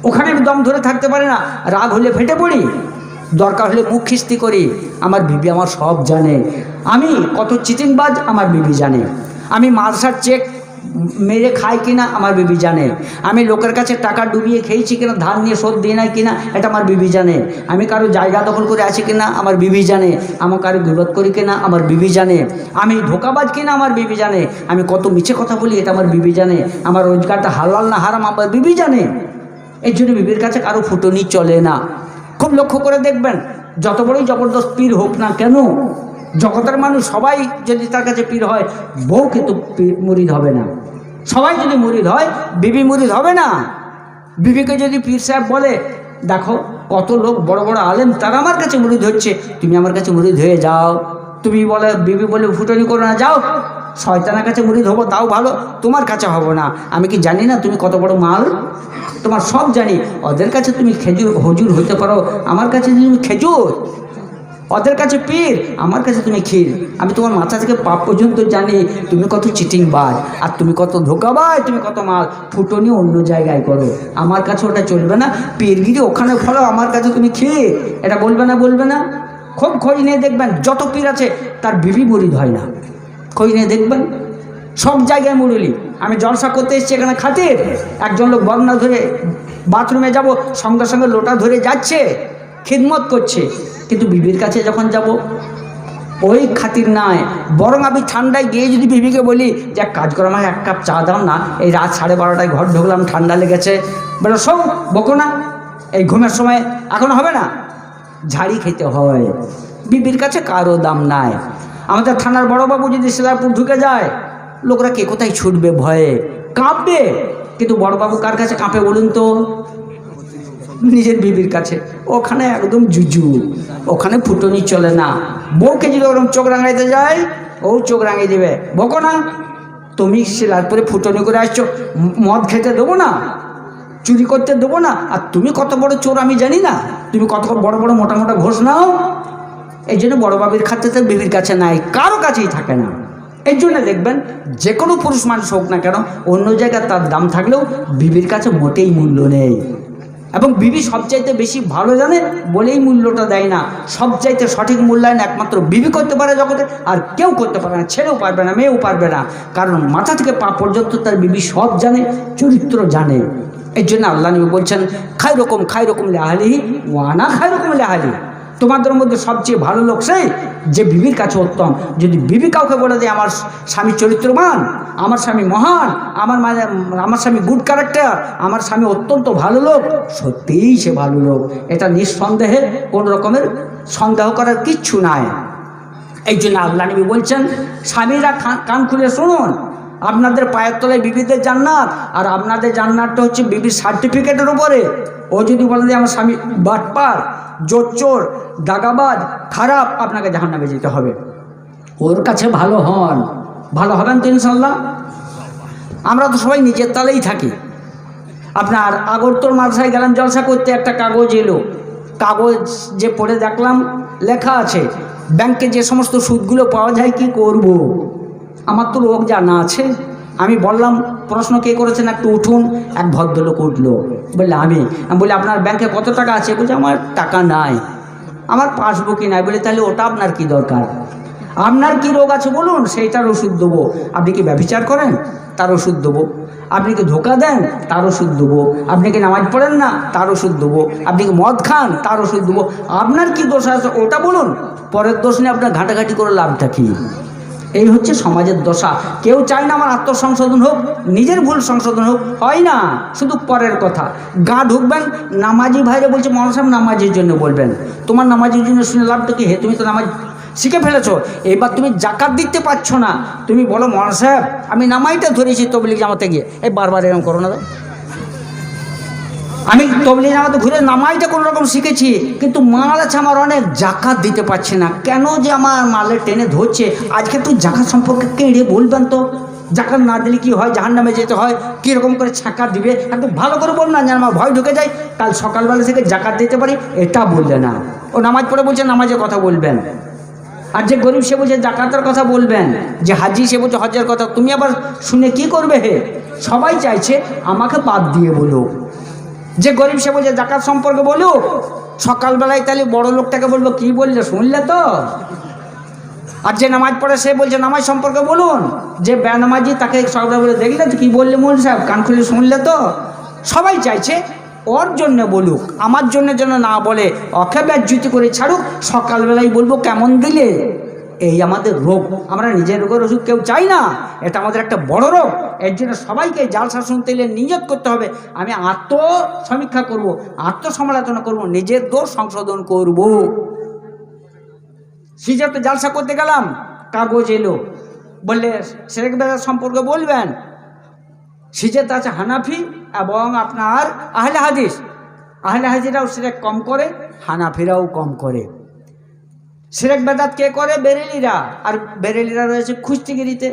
ওখানে আমি দম ধরে থাকতে পারি না, রাগ হলে ফেটে পড়ি, দরকার হলে মুখ খিস্তি করি। আমার বিবি আমার সব জানে। আমি কত চিটিংবাজ আমার বিবি জানে। আমি মাদ্রাসার চেক মেরে খাই কিনা আমার বিবি জানে। আমি লোকের কাছে টাকা ডুবিয়ে খেয়েছি কিনা, ধার নিয়ে শোধ দিয়ে নাই কিনা, এটা আমার বিবি জানে। আমি কারো জায়গা দখল করে আছি কিনা আমার বিবি জানে। আমার কারো বিপদ করি কিনা আমার বিবি জানে। আমি ধোকাবাজ কিনা আমার বিবি জানে। আমি কত মিছে কথা বলি এটা আমার বিবি জানে। আমার রোজগারটা হালাল না হারাম আমার বিবি জানে। এই জন্য বিবির কাছে কারো ফুটনি চলে না। খুব লক্ষ্য করে দেখবেন, যত বড়ই জবরদস্ত পীর হোক না কেন, জগতের মানুষ সবাই যদি তার কাছে পীর হয়, বউ কিন্তু মুরিদ হবে না। সবাই যদি মুরিদ হয়, বিবি মুরিদ হবে না। বিবিকে যদি পীর সাহেব বলে দেখো কত লোক বড় বড় আলেম তারা আমার কাছে মুরিদ হচ্ছে, তুমি আমার কাছে মুরিদ হয়ে যাও। তুমি বলে বিবি বলে ফুটনি করো না, যাও শয়তানের কাছে মুরিদ হবো তাও ভালো, তোমার কাছে হবো না। আমি কি জানি না তুমি কত বড় মাল? তোমার সব জানি। ওদের কাছে তুমি হুজুর হইতে পারো, আমার কাছে তুমি খেজুর। ওদের কাছে পীর, আমার কাছে তুমি ক্ষীর। আমি তোমার মাথা থেকে পা পর্যন্ত জানি তুমি কত চিটিংবাজ, আর তুমি কত ধোকাবাজ, তুমি কত মাল। ফুটনি অন্য জায়গায় করো, আমার কাছে ওটা চলবে না। পীরগিরি ওখানে ফলো, আমার কাছে তুমি ক্ষীর, এটা বলবে না? বলবে না? খুব খোঁজ নিয়ে দেখবেন, যত পীর আছে তার বিবি মুরিদ হয় না। খোঁজ নিয়ে দেখবেন, সব জায়গায় মুরলি। আমি জলসা করতে এসেছি এখানে খাতির, একজন লোক বর্ণা ধরে বাথরুমে যাব, সঙ্গে সঙ্গে লোটা ধরে যাচ্ছে, খিদমত করছে। কিন্তু বিবির কাছে যখন যাব ওই খাতির নাই। বরং আমি ঠান্ডায় গিয়ে যদি বিবিকে বলি যে এক কাজ করো, আমাকে 1 কাপ চা দাও না, এই রাত 12:30টায় ঘর ঢুকলাম, ঠান্ডা লেগেছে, বলো সব বকো না, এই ঘুমের সময় এখন হবে না, ঝাড়ি খেতে হয়। বিবির কাছে কারো দাম নাই। আমাদের থানার বড়বাবু যদি শিলারপুর ঢুকে যায়, লোকরা কে কোথায় ছুটবে, ভয়ে কাঁপবে। কিন্তু বড়বাবু কার কাছে কাঁপে বলুন তো? নিজের বিবির কাছে, ওখানে একদম জুজু, ওখানে ফুটনি চলে না। বউকে যদি ওরকম চোখ রাঙাইতে যায়, ও চোখ রাঙিয়ে দেবে, বকো না। তুমি সেলার পরে ফুটনি করে আসছো, মদ খেতে দেবো না, চুরি করতে দেবো না, আর তুমি কত বড় চোর আমি জানি না, তুমি কত বড় বড় মোটা মোটা ঘোষ নাও। এই জন্য বড় বাবির খাতে বিবির কাছে নাই, কারো কাছেই থাকে না। এই জন্য দেখবেন যে কোনো পুরুষ মানুষ হোক না কেন, অন্য জায়গায় তার দাম থাকলেও বিবির কাছে মোটেই মূল্য নেই। এবং বিবি সবচাইতে বেশি ভালো জানে বলেই মূল্যটা দেয় না। সবচাইতে সঠিক মূল্যায়ন একমাত্র বিবি করতে পারে জগতে, আর কেউ করতে পারে না, ছেলেও পারবে না, মেয়েও পারবে না। কারণ মাথা থেকে পা পর্যন্ত তার বিবি সব জানে, চরিত্র জানে। এই জন্য আল্লাহ নবী বলছেন, খাই রকম লেহালিহি ওয়ানা খাই রকম লেহালি। তোমাদের মধ্যে সবচেয়ে ভালো লোক সেই যে বিবির কাছে উত্তম। যদি বিবি কাউকে বলে দেয় আমার স্বামী চরিত্রবান, আমার স্বামী মহান, আমার স্বামী গুড ক্যারেক্টার, আমার স্বামী অত্যন্ত ভালো লোক, সত্যিই সে ভালো লোক, এটা নিঃসন্দেহে কোনো রকমের সন্দেহ করার কিচ্ছু নাই। এই জন্য আল্লাহ নবী বলছেন, স্বামীরা কান খুলে শুনুন, আপনাদের পায়ের তলায় বিবিদের জান্নাত, আর আপনাদের জান্নাতটা হচ্ছে বিবির সার্টিফিকেটের উপরে। ও যদি বলে যে আমার স্বামী বাটপার, জোচ্চোর, দাগাবাজ, খারাপ, আপনাকে জাহান্নামে যেতে হবে। ওর কাছে ভালো হন, ভালো হবেন তো ইনশাল্লাহ। আমরা তো সবাই নিজের তালেই থাকি। আপনার আগরতল মাদ্রাসায় গেলাম জলসা করতে, একটা কাগজ এলো, কাগজ যে পড়ে দেখলাম লেখা আছে ব্যাংকে যে সমস্ত সুদগুলো পাওয়া যায় কি করব। আমার তো লোক জানা আছে। আমি বললাম প্রশ্ন কে করেছেন একটু উঠুন। এক ভদ্রলোক উঠলো, বললে আমি বলি আপনার ব্যাংকে কত টাকা আছে? বলছে আমার টাকা নাই, আমার পাসবুকই নাই। বলে তাহলে ওটা আপনার কি দরকার? আপনার কি রোগ আছে বলুন, সেইটার ওষুধ দেবো। আপনি কি ব্যভিচার করেন? তার ওষুধ দেবো। আপনি কি ধোঁকা দেন? তার ওষুধ দেবো। আপনি কি নামাজ পড়েন না? তার ওষুধ দেবো। আপনি কি মদ খান? তার ওষুধ দেবো। আপনার কি দোষ আছে ওটা বলুন, পরের দোষ নিয়ে আপনার ঘাঁটাঘাঁটি করে লাভটা কি? এই হচ্ছে সমাজের দশা। কেউ চায় না আমার আত্মসংশোধন হোক, নিজের ভুল সংশোধন হোক, হয় না, শুধু পরের কথা। গা ঢুকবেন, নামাজি ভাইরে বলছে মৌলানা সাহেব নামাজের জন্য বলবেন, তোমার নামাজের জন্য শুনে লাভটা কি? হে, তুমি তো নামাজ শিখে ফেলেছো, এবার তুমি জাকাত দিতে পারছো না, তুমি বলো মৌলানা সাহেব আমি নামাজটা ধরেছি তবলিগ জামাতে গিয়ে। এই বারবার এরকম করো না, আমি তবলিগ জামাতে ঘুরে নামাজটা কোনো রকম শিখেছি, কিন্তু মাল আছে আমার অনেক, জাকাত দিতে পারছি না। কেন যে আমার মালের টেনে ধরছে? আজকে একটু জাকাত সম্পর্কে কেড়ে বলবেন তো, জাকাত না দিলে কি হয়, জাহান্নামে যেতে হয়, কীরকম করে ছাকা দিবে একটু ভালো করে বল না, যেন আমার ভয় ঢুকে যায়, কাল সকালবেলা থেকে জাকাত দিতে পারি, এটা বললে না। ও নামাজ পড়ে বলছে নামাজের কথা বলবেন, আর যে গরিব সে বলছে জাকাতের কথা বলবেন, যে হাজি সে বলছে হজের কথা। তুমি আবার শুনে কি করবে? হে, সবাই চাইছে আমাকে বাদ দিয়ে বলো। যে গরিব সে বলছে জাকাত সম্পর্কে বলুক, সকালবেলায় তাহলে বড় লোকটাকে বলবো কি বললে শুনলে তো। আর যে নামাজ পড়ে সে বলছে নামাজ সম্পর্কে বলুন, যে বেনামাজি তাকে সকালে বলে দেখলে তো কি বললে মৌলভী সাহেব, কান খুলে শুনলে তো। সবাই চাইছে ওর জন্য বলুক, আমার জন্য যেন না বলে, অকে ব্যাজ্যুতি করে ছাড়ুক, সকালবেলায় বলবো কেমন দিলে। এই আমাদের রোগ, আমরা নিজের রোগের ওষুধ কেউ চাই না, এটা আমাদের একটা বড় রোগ। এর জন্য সবাইকে জালসা শুনতে গেলে নিয়ত করতে হবে, আমি আত্মসমীক্ষা করব, আত্মসমালোচনা করব, নিজের দোষ সংশোধন করব। সিজাতে জালসা করতে গেলাম, কাগজ এলো, বললে শেরেক বেদাত সম্পর্কে বলবেন। সিজাতে আছে হানাফি এবং আপনার আহলে হাদিস। আহলে হাদিসরাও শিরক কম করে, হানাফিরাও কম করে। শিরক বেদাত কে করে? বেরেলিরা। আর বেরেলিরা রয়েছে খুস্তিগিরিতে।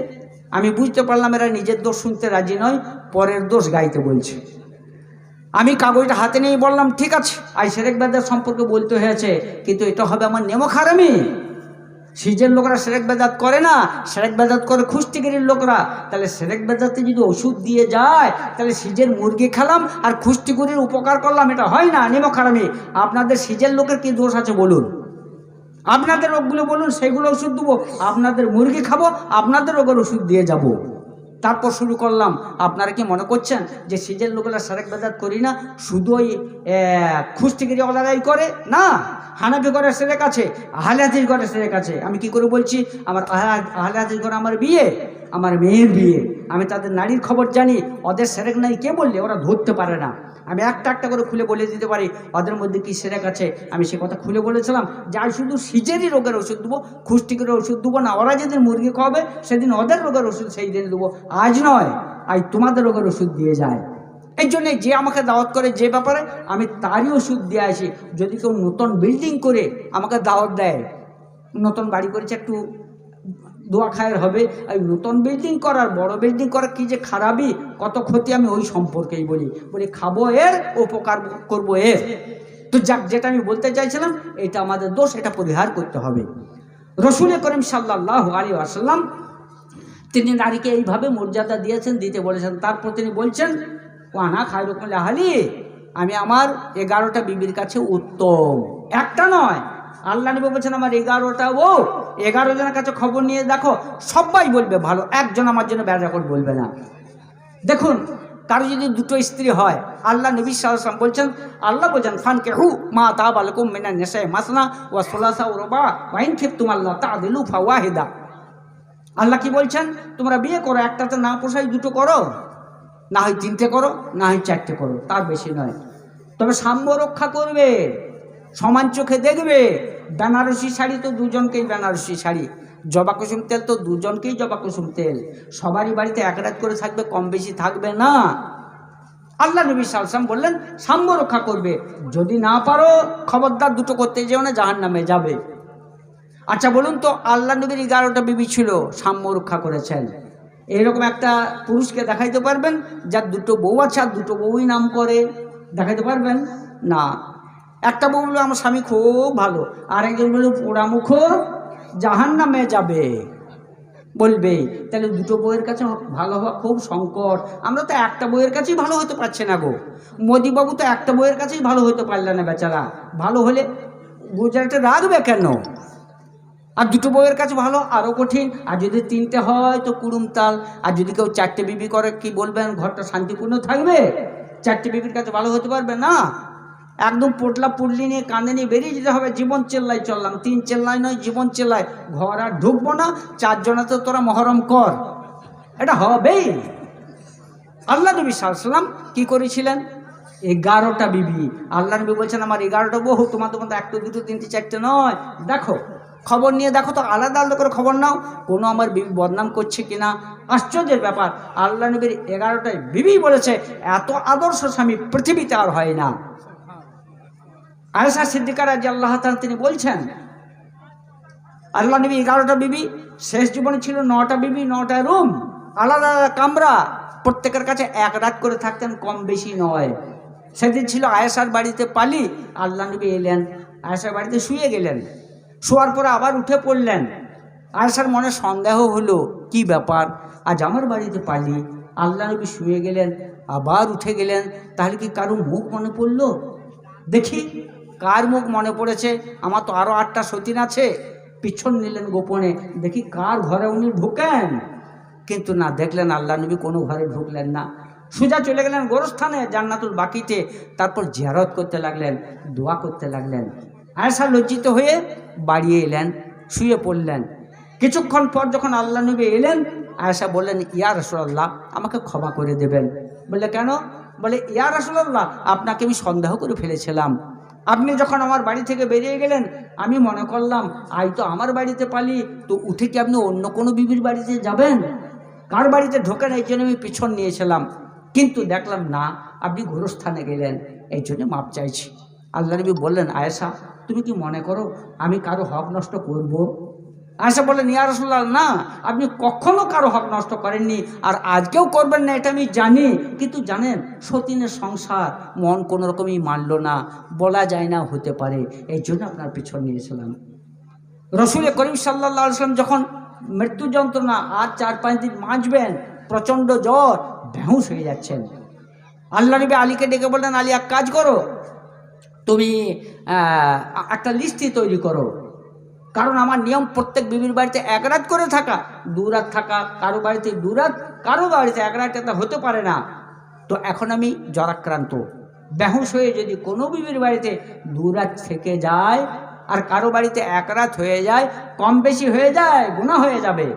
আমি বুঝতে পারলাম এরা নিজের দোষ শুনতে রাজি নয়, পরের দোষ গাইতে বলছে। আমি কাগজটা হাতে নিয়ে বললাম ঠিক আছে, আজ শিরক বেদাত সম্পর্কে বলতে হয়েছে, কিন্তু এটা হবে আমার নেমক হারামি। সিজের লোকরা শিরক বেদাত করে না, শিরক বেদাত করে খুস্তিগিরির লোকরা। তাহলে শিরক বেদাতে যদি ওষুধ দিয়ে যায়, তাহলে সিজের মুরগি খেলাম আর খুস্তিগিরির উপকার করলাম, এটা হয় না, নেমক হারামি। আপনাদের সিজের লোকের কি দোষ আছে বলুন, আপনাদের রোগগুলো বলুন, সেইগুলো ওষুধ দেবো। আপনাদের মুরগি খাবো, আপনাদের রোগের ওষুধ দিয়ে যাব। তারপর শুরু করলাম, আপনারা কি মনে করছেন যে সিজের লোকেরা শিরক বেদাত করি না, শুধু ওই খুস্তিগিরি ওলারাই করে? না, হানাফি করে শিরক আছে, আহলে হাদিস করে শিরক আছে। আমি কি করে বলছি? আমার আহলে হাদিস করে আমার বিয়ে, আমার মেয়ের বিয়ে, আমি তাদের নারীর খবর জানি। ওদের শিরক নাই কে বললে? ওরা ধরতে পারে না। আমি একটা একটা করে খুলে বলে দিতে পারি ওদের মধ্যে কি শিরক আছে। আমি সে কথা খুলে বলেছিলাম যে আজ শুধু সিজেরই রোগের ওষুধ দেবো, খুস্তিগিরির ওষুধ দেবো না। ওরা যেদিন মুরগি খাওয়াবে সেদিন ওদের রোগের ওষুধ সেই দিন দেবো, আজ নয়। আজ তোমাদের রোগের ওষুধ দিয়ে যায়। এই জন্যে যে আমাকে দাওয়াত করে যে ব্যাপারে আমি তারই ওষুধ দিয়ে আসি। যদি কেউ নতুন বিল্ডিং করে আমাকে দাওয়াত দেয়, নতুন বাড়ি করেছে, একটু দোয়া খায়ের হবে। আর নতুন বিল্ডিং করার, বড় বিল্ডিং করার কি যে খারাপই, কত ক্ষতি, আমি ওই সম্পর্কেই বলি খাবো এর, উপকার করবো এর। তো যাক, যেটা আমি বলতে চাইছিলাম, এটা আমাদের দোষ, এটা পরিহার করতে হবে। রসুল করিম সাল্লাল্লাহু আলাইহি ওয়াসাল্লাম তিনি নারীকে এইভাবে মর্যাদা দিয়েছেন, দিতে বলেছেন। তারপর তিনি বলছেন, ওয়ানা খায়রুকুম লিআহলি, আমি আমার 11টা বিবির কাছে উত্তম, একটা নয়। আল্লাহ নবী বলছেন আমার 11টা, ও 11 জনের কাছে খবর নিয়ে দেখো, সবাই বলবে ভালো, একজন আমার জন্য বেজার বলবে না। দেখুন, কারো যদি দুটো স্ত্রী হয়, আল্লাহ নবী সাল্লাল্লাহু আলাইহি ওয়াসাল্লাম বলছেন, আল্লাহ বলছেন ফানকিহু মা তাবা লাকুম মিনান নিসাই মাসনা ওয়া সুলাসা ওয়া রুবা ওয়া ইন খিফতুম আল্লা তা'দিলু ফাওয়াহিদা। আল্লাহ কি বলছেন, তোমরা বিয়ে করো, একটাতে না পোষাই দুটো করো, না হয় 3টে করো, না হয় 4টে করো, তার বেশি নয়। তবে সাম্য রক্ষা করবে, সমান চোখে দেখবে। বেনারসি শাড়ি তো দুজনকেই বেনারসি শাড়ি, জবা কুসুম তেল তো দুজনকেই জবা কুসুম তেল। সবারই বাড়িতে এক রাত করে থাকবে, কম বেশি থাকবে না। আল্লাহ নবী সাল্লাল্লাহু আলাইহি ওয়াসাল্লাম বললেন সাম্য রক্ষা করবে। যদি না পারো, খবরদার দুটো করতে যেও না, জাহান্নামে যাবে। আচ্ছা বলুন তো, আল্লাহ নবীর 11টা বিবি ছিল, সাম্য রক্ষা করেছেন। এইরকম একটা পুরুষকে দেখাইতে পারবেন যার দুটো বউ আছে আর দুটো বউই নাম করে? দেখাইতে পারবেন না। একটা বউ বললো আমার স্বামী খুব ভালো, আর একজন বললো পোড়ামুখ, জাহান্নামে যাবে, বলবে। তাহলে দুটো বউয়ের কাছে ভালো হওয়া খুব সংকট। আমরা তো একটা বউয়ের কাছেই ভালো হতে পারছি না গো। মোদিবাবু তো একটা বউয়ের কাছেই ভালো হতে পারলেন না বেচারা। ভালো হলে গুজরাটে রাখবে কেন? আর দুটো বউয়ের কাছে ভালো আরও কঠিন। আর যদি 3টে হয় তো কুড়ুমতাল। আর যদি কেউ 4টে বিবি করে, কি বলবেন, ঘরটা শান্তিপূর্ণ থাকবে? 4টে বিবির কাছে ভালো হতে পারবে না। একদম পোটলা পুটলি নিয়ে কাঁধে নিয়ে বেরিয়ে যেতে হবে। জীবন চেল্লাই চললাম, 3 চেল্লাই নয়, জীবন চেল্লাই। ঘর আর ঢুকবো না, 4 জনাতে তোরা মহরম কর, এটা হবেই। আল্লাহ নবী সাল্লাল্লাহু আলাইহি ওয়াসাল্লাম কি করেছিলেন? 11টা বিবি। আল্লাহ নবী বলছেন আমার 11টা বহু, তোমার 1 2 3 4টে নয়। দেখো, খবর নিয়ে দেখো তো, আলাদা আলাদা করে খবর নাও, কোনো আমার বিবি বদনাম করছে কিনা। আশ্চর্যের ব্যাপার, আল্লাহ নবীর 11টাই বিবি বলেছে এত আদর্শ স্বামী পৃথিবীতে আর হয় না। আয়েশা সিদ্দিকা রাদিয়াল্লাহু তাআলা তিনি বলছেন, আল্লাহ নবী 11টা বিবি, শেষ জীবনে ছিল 9টা বিবি, 9টা রুম, আলাদা আলাদা কামরা, প্রত্যেকের কাছে 1 রাত করে থাকতেন, কম বেশি নয়। সেদিন ছিল আয়েশার বাড়িতে পালি, আল্লাহ নবী এলেন, আয়েশার বাড়িতে শুয়ে গেলেন। শোয়ার পরে আবার উঠে পড়লেন। আয়েশার মনে সন্দেহ হলো, কি ব্যাপার, আজ আমার বাড়িতে পালি, আল্লাহ নবী শুয়ে গেলেন, আবার উঠে গেলেন, তাহলে কি কারো মুখ মনে পড়লো? দেখি কার মুখ মনে পড়েছে। আমার তো আরও 8টা সতীন আছে। পিছন নিলেন গোপনে, দেখি কার ঘরে উনি ঢুকেন। কিন্তু না, দেখলেন আল্লাহ নবী কোনো ঘরে ঢুকলেন না। সোজা চলে গেলেন গোরস্থানে, জান্নাতুল বাকিতে। তারপর জিয়ারত করতে লাগলেন, দোয়া করতে লাগলেন। আয়েশা লজ্জিত হয়ে বাড়িয়ে এলেন, শুয়ে পড়লেন। কিছুক্ষণ পর যখন আল্লাহ নবী এলেন, আয়েশা বললেন, ইয়া রাসূলুল্লাহ, আমাকে ক্ষমা করে দেবেন। বললে কেন? বলে, ইয়া রাসূলুল্লাহ, আপনাকে আমি সন্দেহ করে ফেলেছিলাম। আপনি যখন আমার বাড়ি থেকে বেরিয়ে গেলেন, আমি মনে করলাম আই তো আমার বাড়িতে পালি, তো উঠে কি আপনি অন্য কোনো বিবির বাড়িতে যাবেন? কার বাড়িতে ঢোকেন, এই জন্য আমি পিছন নিয়েছিলাম। কিন্তু দেখলাম না, আপনি গোরস্থানে গেলেন, এই জন্য মাপ চাইছি। আল্লাহ নবী বললেন, আয়েশা, তুমি কি মনে করো আমি কারো হক নষ্ট করব? আয়েশা বললেন, ইয়া রাসূলুল্লাহ, না, আপনি কখনো কারো হক নষ্ট করেননি, আর আজকেও করবেন না, এটা আমি জানি। কিন্তু জানেন, সতীনের সংসার, মন কোনো রকমই মানল না, বলা যায় না, হতে পারে, এই জন্য আপনার পিছন নিয়েছিলাম। রসুল করিম সাল্লাল্লাহু আলাইহি ওয়াসাল্লাম যখন মৃত্যু যন্ত্রণা, আর 4-5 দিন বাঁচবেন, প্রচণ্ড জ্বর, বেহুশ হয়ে যাচ্ছেন। আল্লাহ নবী আলীকে ডেকে বললেন, আলী, এক কাজ করো, তুমি একটা লিস্টি তৈরি করো, কারণ আমার নিয়ম প্রত্যেক বিবির বাড়িতে 1 রাত করে থাকা, 2 রাত থাকা, কারো বাড়িতে 2 রাত, কারো বাড়িতে 1 রাত, এটা হতে পারে না। তো এখন আমি জ্বরাক্রান্ত, বেহুশ হয়ে যদি কোনো বিবির বাড়িতে 2 রাত থেকে যায় আর কারো বাড়িতে 1 রাত হয়ে যায়, কম বেশি হয়ে যায়, গুনাহ হয়ে যাবে,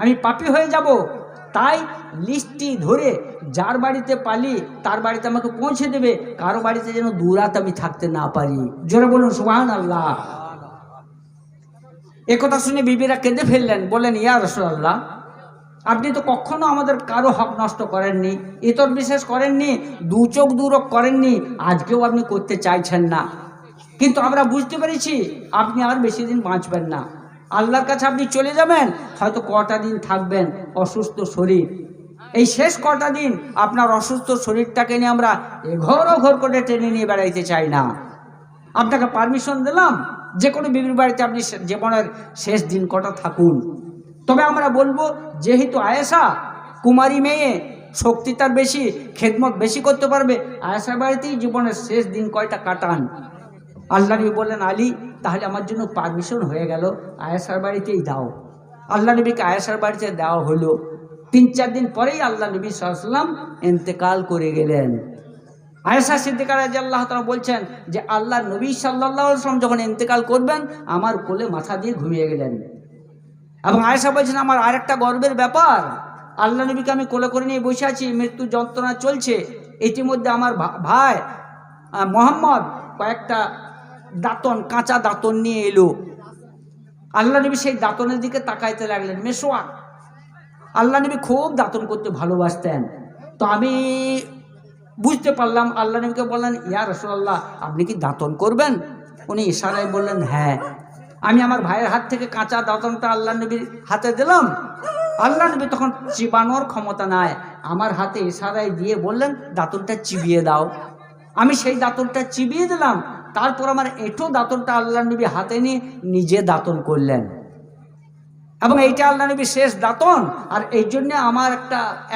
আমি পাপী হয়ে যাব। তাই লিস্টটি ধরে যার বাড়িতে পালি তার বাড়িতে আমাকে পৌঁছে দেবে, কারো বাড়িতে যেন 2 রাত আমি থাকতে না পারি। জোরে বলুন সুবহানাল্লাহ। একথা শুনে বিবিরা কেঁদে ফেললেন, বললেন, ইয়া রাসূলুল্লাহ, আপনি তো কখনো আমাদের কারো হক নষ্ট করেননি, ইতর বিশেষ করেননি, দু চোখ দুরক করেননি, আজকেও আপনি করতে চাইছেন না। কিন্তু আমরা বুঝতে পেরেছি আপনি আর বেশি দিন বাঁচবেন না, আল্লাহর কাছে আপনি চলে যাবেন, হয়তো কটা দিন থাকবেন অসুস্থ শরীর। এই শেষ কটা দিন আপনার অসুস্থ শরীরটাকে নিয়ে আমরা এঘর ওঘর করে টেনে নিয়ে বেড়াইতে চাই না। আপনাকে পারমিশন দিলাম যে কোনো বিবির বাড়িতে আপনি জীবনের শেষ দিন কটা থাকুন। তবে আমরা বলবো, যেহেতু আয়েশা কুমারী মেয়ে, শক্তি তার বেশি, খেদমত বেশি করতে পারবে, আয়েশার বাড়িতেই জীবনের শেষ দিন কয়টা কাটান। আল্লাহ নবী বললেন, আলী তাহলে আমার জন্য পারমিশন হয়ে গেল, আয়েশার বাড়িতেই দাও। আল্লাহ নবীকে আয়েশার বাড়িতে দেওয়া হলো। 3-4 দিন পরেই আল্লাহ নবী সাল্লাল্লাহু আলাইহি ওয়াসাল্লাম ইন্তেকাল করে গেলেন। আয়েশা সিদ্দিকা রাদিয়াল্লাহু তাআলা বলছেন যে আল্লাহ নবী সাল্লাল্লাহু আলাইহি ওয়াসাল্লাম যখন ইন্তেকাল করবেন আমার কোলে মাথা দিয়ে ঘুমিয়ে গেলেন। এবং আয়েশা বলছেন, আমার আরেকটা গর্বের ব্যাপার, আল্লাহ নবীকে আমি কোলে করে নিয়ে বসে আছি, মৃত্যু যন্ত্রণা চলছে, ইতিমধ্যে আমার ভাই মোহাম্মদ কয়েকটা দাঁতন, কাঁচা দাঁতন নিয়ে এলো। আল্লাহ নবী সেই দাঁতনের দিকে তাকাইতে লাগলেন, মেসোয়াক। আল্লাহ নবী খুব দাঁতন করতে ভালোবাসতেন। তো আমি বুঝতে পারলাম, আল্লাহ নবীকে বললেন, ইয়া রাসূলুল্লাহ আপনি কি দাঁতন করবেন? উনি ইশারায় বললেন হ্যাঁ। আমি আমার ভাইয়ের হাত থেকে কাঁচা দাঁতনটা আল্লাহ নবীর হাতে দিলাম। আল্লাহ নবী তখন চিবানোর ক্ষমতা নাই, আমার হাতে ইশারায় দিয়ে বললেন দাঁতনটা চিবিয়ে দাও। আমি সেই দাঁতনটা চিবিয়ে দিলাম। তারপর আমার এঁঠো দাঁতনটা আল্লাহ নবী হাতে নিয়ে নিজে দাঁতন করলেন। এবং এইটা আল্লাহ নবীর শেষ দাঁতন। আর এই জন্য আমার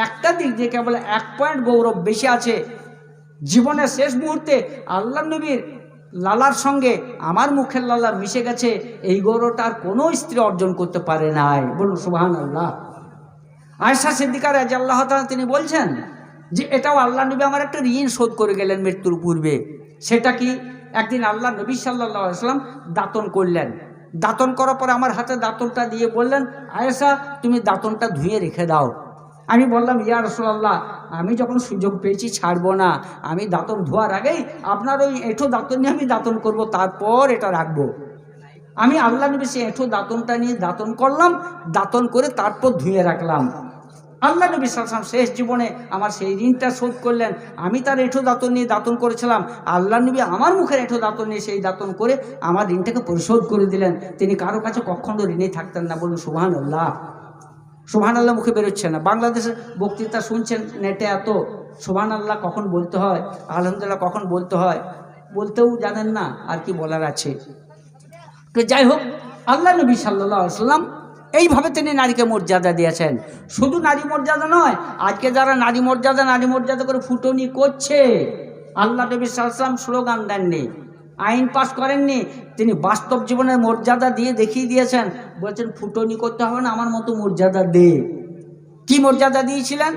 একটা দিক দিয়ে কেবল 1 পয়েন্ট গৌরব বেশি আছে। জীবনের শেষ মুহূর্তে আল্লাহ নবীর লালার সঙ্গে আমার মুখের লালা মিশে গেছে, এই গৌরবটা আর কোনো স্ত্রী অর্জন করতে পারে নাই। বলুন সুবহানাল্লাহ। আয়েশা সিদ্দিকা রাদিয়াল্লাহু তাআলা তিনি বলছেন যে এটাও আল্লাহ নবী আমার একটা ঋণ শোধ করে গেলেন মৃত্যুর পূর্বে। সেটা কি, একদিন আল্লাহ নবী সাল্লাল্লাহু আলাইহি ওয়াসাল্লাম দাঁতন করলেন। দাঁতন করার পরে আমার হাতে দাঁতনটা দিয়ে বললেন, আয়েশা তুমি দাঁতনটা ধুয়ে রেখে দাও। আমি বললাম, ইয়া রাসূলুল্লাহ আমি যখন সুযোগ পেয়েছি ছাড়বো না, আমি দাঁতন ধোয়ার আগেই আপনার ওই এঁঠো দাঁতন নিয়ে আমি দাঁতন করব, তারপর এটা রাখবো। আমি আল্লাহ নবী সেই এঁঠো দাঁতনটা নিয়ে দাঁতন করলাম, দাঁতন করে তারপর ধুয়ে রাখলাম। আল্লাহ নবী সাল্লাল্লাহু আলাইহি ওয়াসাল্লাম শেষ জীবনে আমার সেই ঋণটা শোধ করলেন। আমি তার এঁঠো দাঁতন নিয়ে দাঁতন করেছিলাম, আল্লাহ নবী আমার মুখের এঁঠো দাঁতন নিয়ে সেই দাঁতন করে আমার ঋণটাকে পরিশোধ করে দিলেন। তিনি কারো কাছে কখনো ঋণে থাকতেন না। বলুন সুবহানাল্লাহ। সুবহানাল্লাহ মুখে বেরোচ্ছে না। বাংলাদেশের বক্তৃতা শুনছেন নেটে, এত সুবহানাল্লাহ কখন বলতে হয়, আলহামদুলিল্লাহ কখন বলতে হয়, বলতেও জানেন না, আর কি বলার আছে। তো যাই হোক, আল্লাহ নবী সাল্লাল্লাহু আলাইহি ওয়াসাল্লাম এইভাবে তিনি নারীকে মর্যাদা দিয়েছেন। শুধু নারী মর্যাদা নয়, আজকে যারা নারী মর্যাদা করে ফুটনি করছে, আল্লাহ নবী সাল্লাল্লাহু আলাইহি ওয়াসাল্লাম স্লোগান দেননি, আইন পাস করেননি, তিনি বাস্তব জীবনের মর্যাদা দিয়ে দেখিয়ে দিয়েছেন। বলছেন ফুটনি করতে হবে না, আমার মতো মর্যাদা দে। কি মর্যাদা দিয়েছিলেন?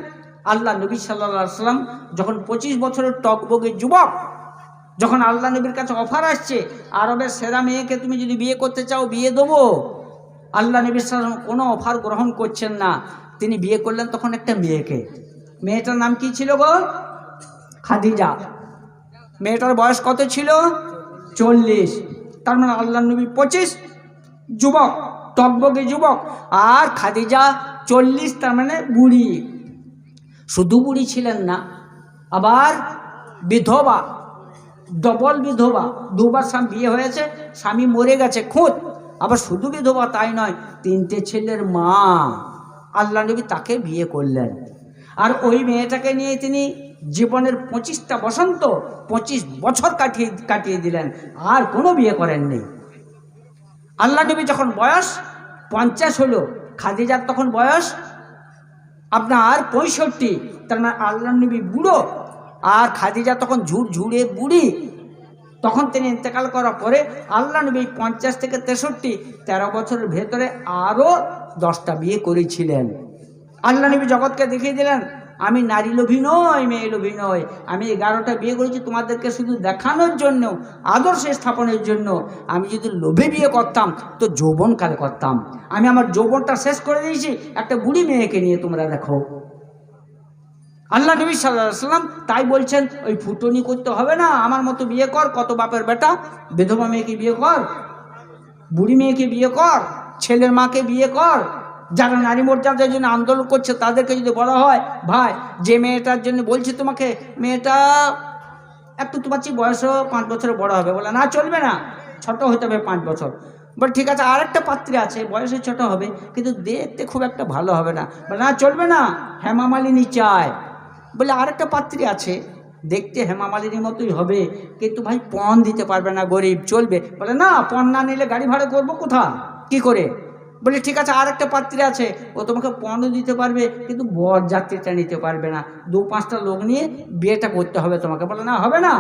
আল্লাহ নবী সাল্লাল্লাহু আলাইহি ওয়াসাল্লাম যখন 25 বছরের টকবগে যুবক, যখন আল্লাহ নবীর কাছে অফার আসছে, আরবের সেরা মেয়েকে তুমি যদি বিয়ে করতে চাও বিয়ে দেবো, আল্লাহ নবী সাল্লাল্লাহু আলাইহি ওয়াসাল্লাম কোনো অফার গ্রহণ করছেন না। তিনি বিয়ে করলেন তখন একটা মেয়েকে। মেয়েটার নাম কি ছিল গো? খাদিজা। মেয়েটার বয়স কত ছিল? 40। তার মানে আল্লাহ নবী 25, যুবক, টকবগে যুবক, আর খাদিজা 40, তার মানে বুড়ি। শুধু বুড়ি ছিলেন না, আবার বিধবা, ডবল বিধবা, 2 বার স্বামী বিয়ে হয়েছে, স্বামী মরে গেছে খুঁত। আবার শুধু বিধবা তাই নয়, 3টে ছেলের মা। আল্লাহ নবী তাকে বিয়ে করলেন। আর ওই মেয়েটাকে নিয়ে তিনি জীবনের 25টা বসন্ত, 25 বছর কাটিয়ে দিলেন, আর কোনো বিয়ে করেননি। আল্লাহ নবী যখন বয়স 50 হলো, খাদিজার তখন বয়স আপনার 65। তার মানে আল্লাহ নবী বুড়ো, আর খাদিজা তখন ঝুড়ঝুড়ে বুড়ি। তখন তিনি ইন্তেকাল করার পরে আল্লাহ নবী 50 থেকে 63, 13 বছরের ভেতরে আরও 10টা বিয়ে করেছিলেন। আল্লাহ নবী জগৎকে দেখিয়ে দিলেন, আমি নারী লোভী নই, মেয়ে লোভী নই, আমি 11টা বিয়ে করেছি তোমাদেরকে শুধু দেখানোর জন্য, আদর্শ স্থাপনের জন্য। আমি যদি লোভে বিয়ে করতাম তো যৌবনকালে করতাম, আমি আমার যৌবনটা শেষ করে দিয়েছি একটা বুড়ি মেয়েকে নিয়ে, তোমরা দেখো। আল্লাহ নবী সাল্লাল্লাহু আলাইহি ওয়াসাল্লাম তাই বলছেন, ওই ফুটনি করতে হবে না, আমার মতো বিয়ে কর। কত বাপের বেটা, বিধবা মেয়েকে বিয়ে কর, বুড়ি মেয়েকে বিয়ে কর, ছেলের মাকে বিয়ে কর, যারা নারী মর্যাদার জন্য আন্দোলন করছে তাদেরকে যদি বলা হয়, ভাই যে মেয়েটার জন্য বলছি তোমাকে, মেয়েটা একটু তোমার চেয়ে বয়সও 5 বছরের বড় হবে, বলে না চলবে না, ছোট হতে হবে 5 বছর। বলে ঠিক আছে, আরেকটা পাত্রী আছে বয়সে ছোট হবে কিন্তু দেখতে খুব একটা ভালো হবে না, বলে না চলবে না, হেমা মালিনী চায়। বলে আরেকটা পাত্রী আছে দেখতে হেমা মালিনীর মতোই হবে কিন্তু ভাই পণ দিতে পারবে না, গরিব, চলবে। বলে না, পণ না নিলে গাড়ি ভাড়া করবো কোথা, কি করে? বলে ঠিক আছে, আরেকটা পাত্রী আছে, ও তোমাকে পণও দিতে পারবে কিন্তু বর যাত্রীটা নিতে পারবে না, 2-5টা লোক নিয়ে বিয়েটা করতে হবে তোমাকে। বলে না, হবে না,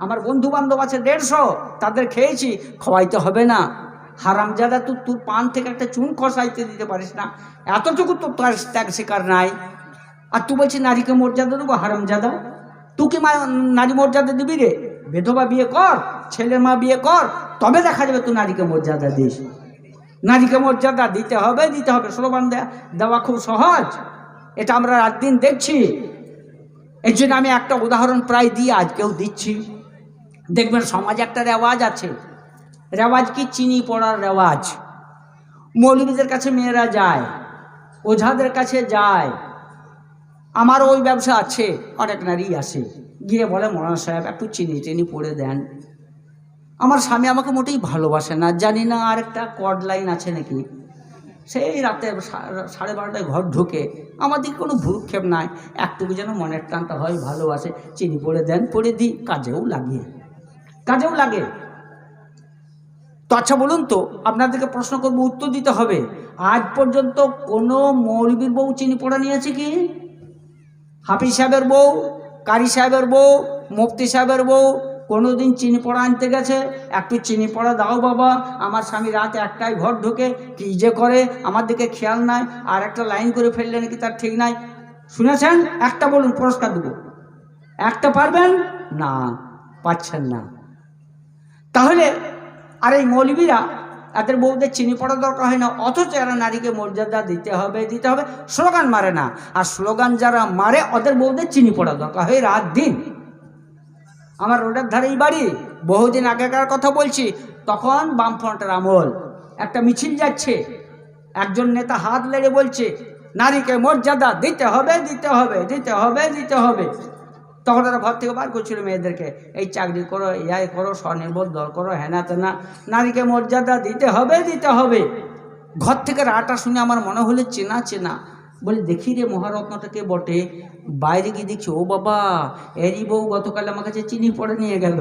আমার বন্ধু বান্ধব আছে 150, তাদের খেয়েছি, খাওয়াইতে হবে না। হারামজাদা, তোর পান থেকে একটা চুন খসাইতে দিতে পারিস না, এতটুকু তো তার ত্যাগ শিকার নাই। আর তুই বলছিস নারীকে মর্যাদা দেবো? হারামজাদা, তুই কি নারী মর্যাদা দিবি রে? বিধবা বিয়ে কর, ছেলের মা বিয়ে কর, তবে দেখা যাবে তুই নারীকে মর্যাদা দিস। নারীকে মর্যাদা দিতে হবে, দিতে হবে। স্লোগান দেওয়া খুব সহজ, এটা আমরা রাত দিন দেখছি। এর জন্য আমি একটা উদাহরণ প্রায় দিই, আজকেও দিচ্ছি। দেখবেন সমাজে একটা রেওয়াজ আছে, রেওয়াজ কি? চিনি পড়ার রেওয়াজ। মৌলবীদের কাছে মেয়েরা যায়, ওঝাদের কাছে যায়। আমারও ওই ব্যবসা আছে, অনেক নারী আসে, গিয়ে বলে মৌলানা সাহেব একটু চিনি টিনি পড়ে দেন। আমার স্বামী আমাকে মোটেই ভালোবাসে না, জানি না আর একটা কর্ড লাইন আছে নাকি। সেই রাতে 12:30টায় ঘর ঢুকে, আমার দিকে কোনো ভ্রুক্ষেপ নাই, একটুকু যেন মনের টানটা হয়, ভালোবাসে, চিনি পড়ে দেন, পড়ে দিই, কাজেও লাগে। তো আচ্ছা বলুন তো, আপনাদেরকে প্রশ্ন করবো, উত্তর দিতে হবে। আজ পর্যন্ত কোনো মৌলবীর বউ চিনি পড়া নিয়েছে কি? হাফিজ সাহেবের বউ, কারি সাহেবের বউ, মুফতি সাহেবের বউ কোনোদিন চিনি পড়া আনতে গেছে? একটু চিনি পড়া দাও বাবা, আমার স্বামী রাত 1টায় ঘর ঢুকে কী যে করে, আমার দিকে খেয়াল নাই, আর একটা লাইন করে ফেললে নাকি তার ঠিক নাই। শুনেছেন? একটা বলুন, পুরস্কার দেবো। একটা পারবেন না, পাচ্ছেন না। তাহলে আর এই মৌলবীরা, এদের বউদের চিনি পড়া দরকার হয় না, অথচ এরা নারীকে মর্যাদা দিতে হবে স্লোগান মারে না। আর স্লোগান যারা মারে, ওদের বউদের চিনি পড়া দরকার হয় রাত দিন। আমার রোডের ধারেই বাড়ি, বহুদিন আগেকার কথা বলছি, তখন বামফ্রন্টের আমল। একটা মিছিল যাচ্ছে, একজন নেতা হাত লেড়ে বলছে নারীকে মর্যাদা দিতে হবে। তখন তারা ঘর থেকে বার করছিল মেয়েদেরকে, এই চাকরি করো, ইয়াই করো, স্বনির্ভর দল করো, হেনা তেনা, নারীকে মর্যাদা দিতে হবে। ঘর থেকে রাটা শুনে আমার মনে হলো চেনা। বলে দেখি রে মহারত্নটাকে বটে। বাইরে গিয়ে দেখছি, ও বাবা, এরই বউ গতকাল আমার কাছে চিনি পড়ে নিয়ে গেল।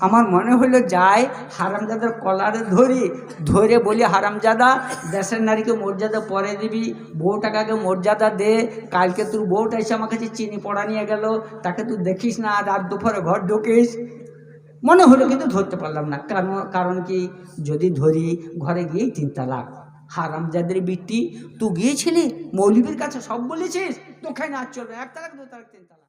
আমার মনে হলো যাই হারামজাদার কলারে ধরে বলি, হারামজাদা, দেশের নারীকে মর্যাদা পরে দিবি, বউটাকে মর্যাদা দে। কালকে তোর বউটা এসে আমার কাছে চিনি পড়া নিয়ে গেল, তাকে তুই দেখিস না, রাত দুপুরে ঘর ঢুকিস। মনে হলো কিন্তু ধরতে পারলাম না। কারণ কি? যদি ধরি, ঘরে গিয়েই 3 তালাক। হারামজাদের বিটি, তুই গিয়েছিলি মৌলবীর কাছে, সব বলেছিস, তোকে না চলবে, 1 তালাক 2 তালাক 3 তালাক।